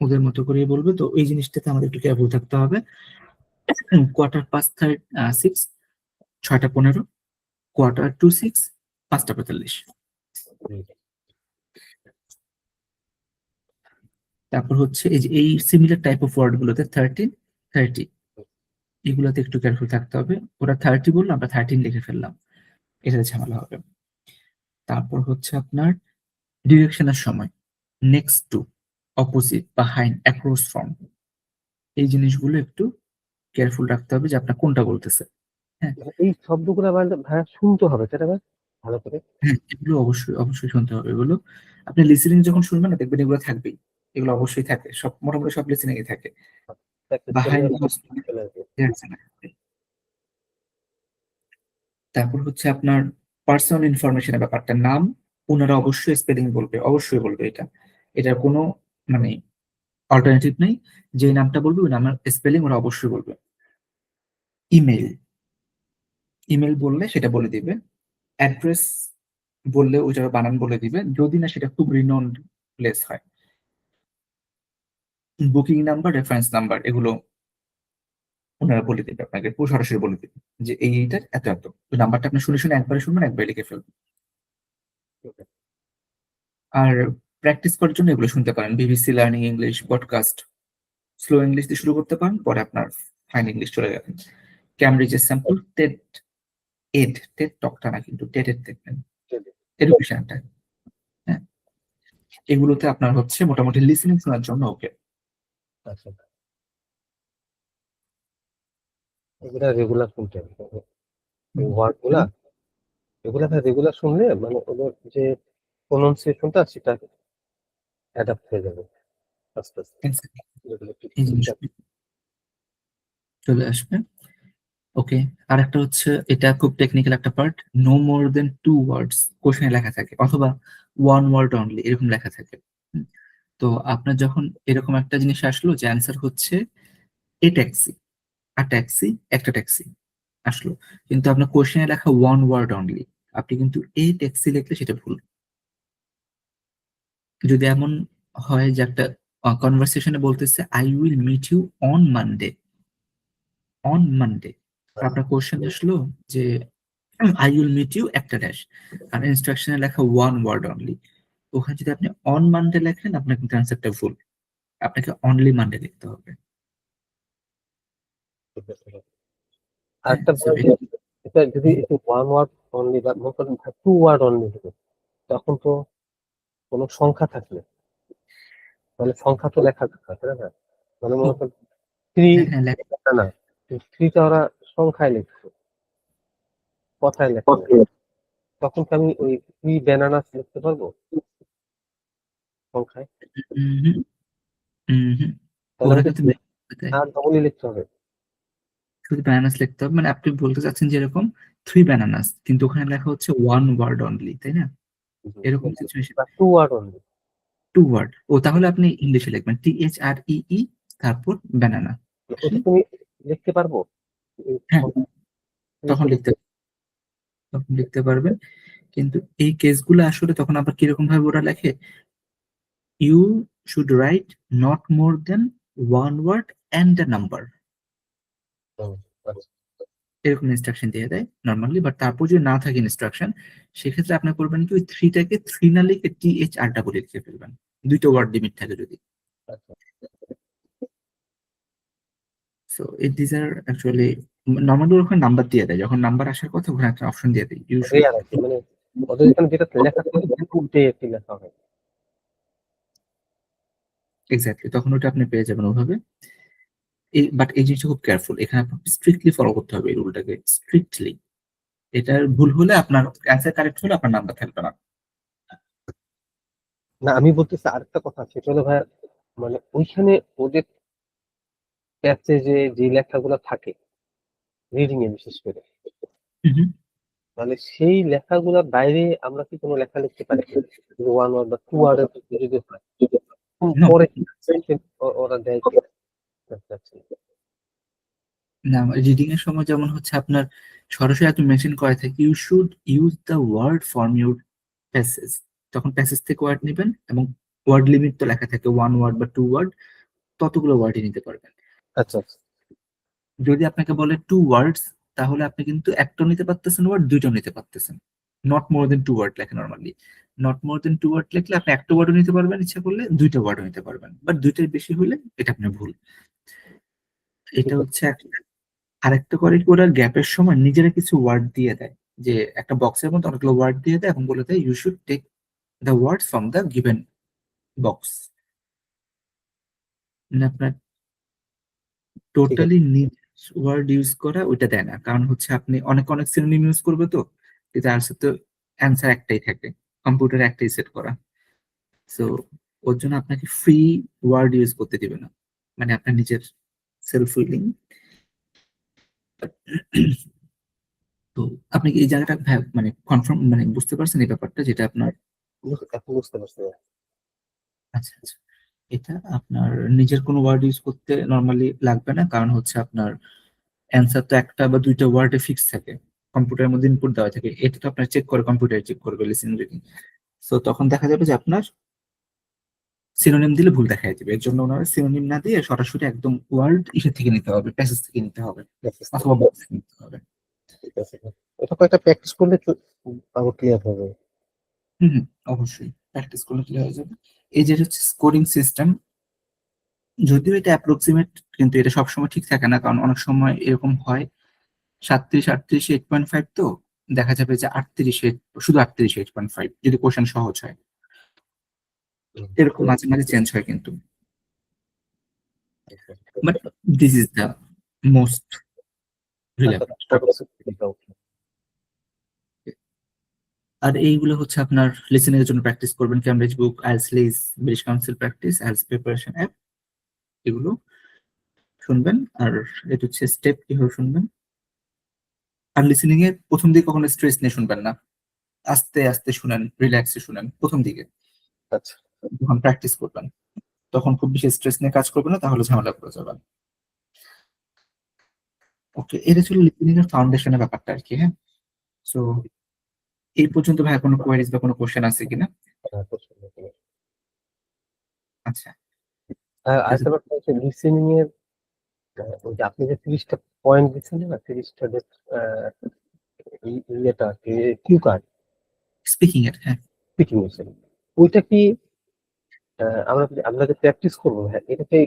ওদের মতো করেই বলবে, তো এই জিনিসটাতে আমাদের একটু কেয়ারফুল থাকতে হবে। 6:15, 6:15, 4:45, 5:45। তারপর হচ্ছে এই যে এই সিমিলার টাইপ অফ ওয়ার্ড গুলোতে 13, 30, এগুলোতে একটু কেয়ারফুল থাকতে হবে। ওরা 30 বললো, আমরা 13 লিখে ফেললাম, এটাতে ঝামেলা হবে। তারপর হচ্ছে আপনার ডিরেকশনের সময় next to, opposite, behind, across from, এই জিনিসগুলো একটু কেয়ারফুল রাখতে হবে যে আপনার কোনটা বলতেছে। হ্যাঁ এই শব্দগুলো আবার ভাইয়া শুনতে হবে, তাই না ভাই? ভালো করে। হ্যাঁ, এগুলো অবশ্যই অবশ্যই শুনতে হবে। এগুলো আপনি লিসেনিং যখন শুনবেন না, দেখবেন এগুলো থাকবেই, এগুলো অবশ্যই থাকে, সব মোটামুটি সব লিসেনিং এ থাকে। প্র্যাকটিস করলে বিহাইন্ড, চলে আসবে। তারপর হচ্ছে আপনার পার্সোনাল ইনফরমেশনের ব্যাপারটা, নাম ওনারা অবশ্যই স্পেলিং বলবে, অবশ্যই বলবে এটা, এটার কোনো মানে অল্টারনেটিভ নেই। যে নামটা বলবে ওই নামের স্পেলিং ওরা অবশ্যই বলবে। ইমেল, ইমেল বললে সেটা বলে দিবে। অ্যাড্রেস বললে ওইটার বানান বলে দিবে, যদি না সেটা খুব রিনোন্ড প্লেস হয়। বুকিং নাম্বার, রেফারেন্স নাম্বার, এগুলো ওনারা বলে দিবে আপনাকে, পুরো সরাসরি বলে দিবে যে এইটা এত এত। ওই নাম্বারটা আপনি শুনে শুনে একবারে শুনবেন, একবারে লিখে ফেলবেন। আর প্র্যাকটিস করার জন্য এগুলো শুনতে পারেন, BBC learning English podcast. Slow English দিয়ে শুরু করতে পারেন, পরে আপনার ফাইন ইংলিশ চলে যাবেন। ক্যামব্রিজের স্যাম্পল, টেট টকটা না, কিন্তু টেটের দেখবেন, এডুকেশনটা। হ্যাঁ, এগুলোতে আপনার হচ্ছে মোটামুটি লিসেনিং শোনার জন্য ওকে। আচ্ছা, এগুলা রেগুলার শুনতে হবে, এই ওয়ার্ড গুলা, এগুলা রেগুলার শুনলে মানে ওদের যে প্রোনাউন্সিয়েশনটা, সেটা অ্যাডাপ্ট হয়ে যাবে আস্তে আস্তে। যেগুলো একটু এই জিনিস চলে আসবে। ওকে, আর একটা হচ্ছে, এটা খুব টেকনিক্যাল একটা পার্ট, নো মোর দেন 2 ওয়ার্ডস কোশ্চেনে লেখা থাকে, অথবা 1 ওয়ার্ড অনলি এরকম লেখা থাকে। হুম, তো আপনার যখন এরকম একটা জিনিস আসলো যে অ্যান্সার হচ্ছে এ ট্যাক্সি, আর ট্যাক্সি, একটা ট্যাক্সি আসলো, কিন্তু আপনার কোশ্চেনে লেখা 1 ওয়ার্ড অনলি, আপনি কিন্তু এ ট্যাক্সি লিখলে সেটা ভুল। যদি এমন হয় যে একটা কনভারসেশনে বলতেছে I will meet you on Monday, on Monday, আপনার কোশ্চেন আসলো যে আই উইল মিট ইউ একটা ড্যাশ, আর ইনস্ট্রাকশনে লেখা ওয়ান ওয়ার্ড অনলি। ওখানে যদি আপনি অন মানডে লেখেন আপনার কিন্তু অ্যান্সারটা ভুল, আপনাকে অনলি মানডে লিখতে হবে। হ্যাঁ, আরেকটা so ভয় যে এটা যদি হুম, একটু ওয়ান ওয়ার্ড অনলি বা মনে করেন টু ওয়ার্ড অনলি হবে, তখন তো কোনো সংখ্যা থাকলে মানে সংখ্যা তো লেখা দরকার, তাই না? মানে ও, মনে করেন থ্রি, হ্যাঁ হ্যাঁ না থ্রিটা ওরা সংখ্যায় লিখছে, কথায় লেখে না। তখন কি আমি ওই থ্রি ব্যানানাস লিখতে পারবো সংখ্যায়? হুম হুম হুম, তাহলে ওরা আমাকে কিন্তু দেয়, আর ডবলই লিখতে হবে। শুধু ব্যানানাস লিখতে হবে, মানে আপনি বলতে চাচ্ছেন যে এরকম থ্রি ব্যানানাস কিন্তু ওখানে লেখা হচ্ছে ওয়ান ওয়ার্ড অনলি, তাই না? এরকম situation, two word only. Two word, ও তাহলে আপনি ইংলিশে লিখবেন THREE তারপর ব্যানানা। ওটা তুমি লিখতে পারবো? এই হ্যাঁ, সংখ্যা তখন লিখতে লিখতে, তখন লিখতে পারবেন। কিন্তু এই কেসগুলো আসলে তখন আবার কিরকম ভাবে ওরা লেখে, you should write not more than one word and a number, পারবো। এরকম ইনস্ট্রাকশন দিয়ে দেয় নর্মালি। বাট তারপর যদি না থাকে ইনস্ট্রাকশন, সেক্ষেত্রে আপনি করবেন কি ওই থ্রিটাকে থ্রি না লিখে THR লিখে ফেলবেন, দুইটা ওয়ার্ড লিমিট থাকে যদি। আচ্ছা, so this are actually normally ওখানে নাম্বার দিয়ে দেয়, যখন নাম্বার আসার কথা ওখানে একটা অপশন দিয়ে দেয় ইউ শুড। রেয়ার আর কি, মানে ওদের এখানে যেটা লেখা থাকে উল্টে একটি লেখা হয়। এক্স্যাক্টলি, তখন ওটা আপনি পেয়ে যাবেন ওভাবে। বাট এই জিনিসটা খুব কেয়ারফুল, এখানে আপনাকে স্ট্রিক্টলি ফলো করতে হবে এই রুলটাকে, স্ট্রিক্টলি। এটার ভুল হলে আপনার অ্যান্সার কারেক্ট হলে আপনার নাম্বার থাকবে না। না আমি বলতেছি আরেকটা কথা, সেটা হলো ভাইয়া, মানে ওইখানে ওদের প্যাসেজে যে লেখাগুলো থাকে রিডিং এ বিশেষ করে, হুম হুম। মানে সেই লেখাগুলোর বাইরে আমরা কি কোনো লেখা লিখতে পারি? ওয়ান ওয়ার্ড বা টু ওয়ার্ডের যদি হয় No, পরে কি ওরা দেয় কি? আচ্ছা, আচ্ছা। না, রিডিং এর সময় যেমন হচ্ছে আপনার সরাসরি একটু মেনশন করা থাকে you should use the word form your passage, তখন প্যাসেজ থেকে ওয়ার্ড নেবেন এবং ওয়ার্ড লিমিট তো লেখা থাকে ওয়ান ওয়ার্ড বা টু ওয়ার্ড, ততগুলো ওয়ার্ডই নিতে পারবেন। আচ্ছা, আচ্ছা। যদি আপনাকে বলে টু ওয়ার্ডস, তাহলে আপনি কিন্তু একটাও নিতে পারতেছেন ওয়ার্ড, দুইটাও নিতে পারতেছেন। Not more than two word লেখে normally, not more than two word লিখলে আপনি একটা ওয়ার্ডও নিতে পারবেন, ইচ্ছা করলে দুইটা ওয়ার্ডও নিতে পারবেন, বাট দুইটার বেশি হলে এটা আপনার ভুল। এটা ঠিক আছে। হচ্ছে আরেকটা করে কি ওরা গ্যাপের সময় নিজেরা কিছু ওয়ার্ড দিয়ে দেয়, যে একটা বক্সের মধ্যে অনেকগুলো ওয়ার্ড দিয়ে দেয় এবং বলে দেয় you should take the words from the given box. মানে আপনার ঠিক টোটালি আছে। নিজ ওয়ার্ড ইউজ করা ওইটা দেয় না, কারণ হচ্ছে আপনি অনেক অনেক সিনোনিম ইউজ করবে তো, কিন্তু আনসার তো অ্যান্সার একটাই থাকে, কম্পিউটার একটাই সেট করা। সো ওর জন্য আপনাকে ফ্রি ওয়ার্ড ইউজ করতে দিবে না, মানে আপনার নিজের সেলফ ফিলিং। তো আপনি কি এই জায়গাটা মানে কনফার্ম মানে বুঝতে পারছেন এই ব্যাপারটা যেটা আপনার? এখন বুঝতে পারছি ভাইয়া। আচ্ছা আচ্ছা, এটা আপনার নিজের কোনো ওয়ার্ড ইউজ করতে নর্মালি লাগবে না, কারণ হচ্ছে আপনার অ্যান্সার তো একটা বা দুইটা ওয়ার্ডে ফিক্স থাকে, কম্পিউটারের মধ্যে ইনপুট দেওয়া থাকে, এটা তো আপনার চেক করে, কম্পিউটার চেক করবে লিসেন রিডিং। সো তখন দেখা যাবে যে আপনার সিনোনিম দিলে ভুল দেখা যাবে, এর জন্য ওনারা সিনোনিম না দিয়ে সরাসরি একদম ওয়ার্ড ইসে থেকে নিতে হবে, প্যাসেজ থেকে নিতে হবে বুঝতে অথবা বক্স থেকে নিতে হবে। ঠিক আছে। এটা কয়েকটা প্র্যাকটিস করলে আরো ক্লিয়ার হবে। হুম হুম, অবশ্যই প্র্যাকটিস করলে ক্লিয়ার হয়ে যাবে। এই যে হচ্ছে স্কোরিং সিস্টেম, যদিও এটা অ্যাপ্রক্সিমেট কিন্তু এটা সবসময় ঠিক থাকে না, কারণ অনেক সময় এরকম হয় 37 38 8.5, তো দেখা যাবে যে 38 শুধু 38 8.5 যদি কোশ্চেন সহজ হয়, হুম, এরকম মাঝে মাঝে চেঞ্জ হয় কিন্তু। আচ্ছা। But this is the most আচ্ছা, রিলেভেন্ট। আর এইগুলো হচ্ছে আপনার লিসেনিং এর জন্য প্র্যাকটিস করবেন, Cambridge book, IELTS Liz, British Council practice, IELTS preparation app, এগুলো শুনবেন। আর এটা হচ্ছে স্টেপ কিভাবে শুনবেন। আর লিসেনিং এ প্রথম দিকে কখনো স্ট্রেস নিয়ে শুনবেন না, আস্তে আস্তে শুনেন, রিল্যাক্সে শুনেন প্রথম দিকে। আচ্ছা, যখন প্র্যাকটিস করবেন তখন খুব বেশি স্ট্রেস নিয়ে কাজ করবে না, তাহলে ঝামেলা পড়ে যাবেন। ওকে, এটা ছিল লিসেনিং এর ফাউন্ডেশনের ব্যাপারটা আর কি। হ্যাঁ, সো এই পর্যন্ত ভাই কোনো কোয়ারিজ বা কোনো কোশ্চেন আছে কিনা? প্রশ্ন নেই। আচ্ছা, আরেকটা ব্যাপার হচ্ছে লিসেনিং এর ওই যে আপনি যে 30টা পয়েন্ট দিচ্ছেন না, 30টা যে ইয়েটা কিউ কার্ড স্পিকিং এর, হ্যাঁ। স্পিকিং হয়েছে, ওইটা কি আমরা যে প্র্যাকটিস করবো, হ্যাঁ এটাকে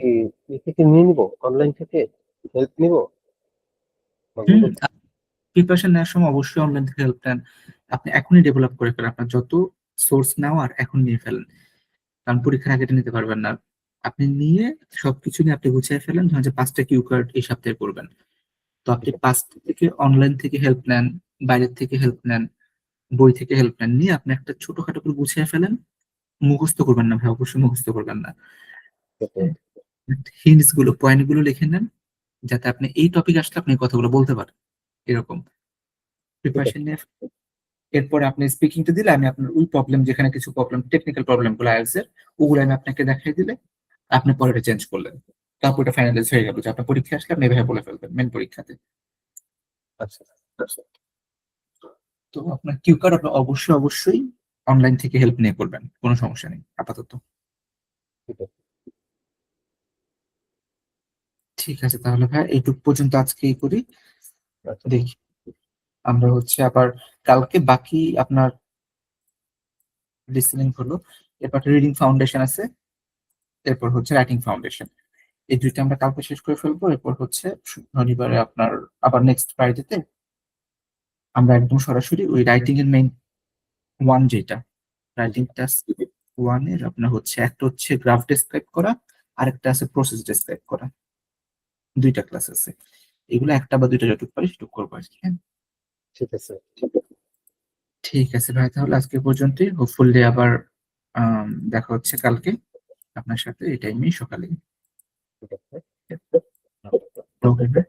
ইয়ে থেকে নিয়ে নিবো, অনলাইন থেকে হেল্প নিবো বা গুগল? প্রিপারেশন নেওয়ার সময় অবশ্যই অনলাইন থেকে হেল্প নেন। আপনি এখনই ডেভেলপ করে ফেলেন, আপনার যত সোর্স নেওয়ার এখন নিয়ে ফেলেন, কারণ পরীক্ষার আগে এটা নিতে পারবেন না। আপনি নিয়ে সবকিছু নিয়ে আপনি গুছিয়ে ফেলেন, ধরেন যে 5টা কিউ কার্ড এই সপ্তাহে করবেন, তো আপনি 5টা থেকে অনলাইন থেকে হেল্প নেন, বাইরের থেকে হেল্প নেন, বই থেকে হেল্প নেন, নিয়ে আপনি একটা ছোটখাটো করে গুছিয়ে ফেলেন। মুখস্থ করবেন না ভাই, অবশ্যই মুখস্থ করবেন না। হিন্টস গুলো, পয়েন্ট গুলো লিখে নেন, যাতে আপনি এই টপিক আসলে আপনি এই কথাগুলো বলতে পারেন, এরকম প্রিপারেশন নিয়ে। এরপরে আপনি স্পিকিংটা দিলে আমি আপনার ওই প্রবলেম, যেখানে কিছু প্রবলেম, টেকনিক্যাল প্রবলেম গুলো আইএলটিএস এর, ওগুলো আমি আপনাকে দেখাই দিলে আপনি পরে এটা চেঞ্জ করলেন, তারপর এটা ফাইনালাইজ হয়ে গেল যে আপনার পরীক্ষা আসলে আপনি এভাবে বলে ফেলবেন মেন পরীক্ষাতে। আচ্ছা, তো আপনার কিউ কার্ড আপনি অবশ্যই অবশ্যই অনলাইন থেকে হেল্প নিয়ে করবেন, কোনো সমস্যা নেই আপাতত। ঠিক আছে। ঠিক আছে, তাহলে ভাই এইটুক পর্যন্ত আজকেই করি। আচ্ছা, দেখি আমরা হচ্ছে আবার কালকে বাকি আপনার লিসেনিং হলো, এরপর রিডিং ফাউন্ডেশন আছে, এরপর হচ্ছে রাইটিং ফাউন্ডেশন, এই দুইটা আমরা কালকে শেষ করে ফেলবো। এরপর হচ্ছে শনিবারে আপনার আবার নেক্সট ফ্রাইডেতে আমরা একদম সরাসরি ওই রাইটিং এর মেইন ওয়ান, যেটা রাইটিং টাস্ক ওয়ান এর আপনার হচ্ছে একটা হচ্ছে গ্রাফ ডেসক্রাইব করা, আরেকটা আছে প্রসেস ডেসক্রাইব করা, দুইটা ক্লাস আছে। এগুলো একটা বা দুইটা যতটুকু পারি সেটুকু করবো আর কি, হ্যাঁ। ঠিক আছে। ঠিক আছে ভাই, তাহলে আজকে পর্যন্তই, হোপফুলি আবার দেখা হচ্ছে কালকে আপনার সাথে এই টাইমে সকালে। ঠিক আছে। ওকে ভাই।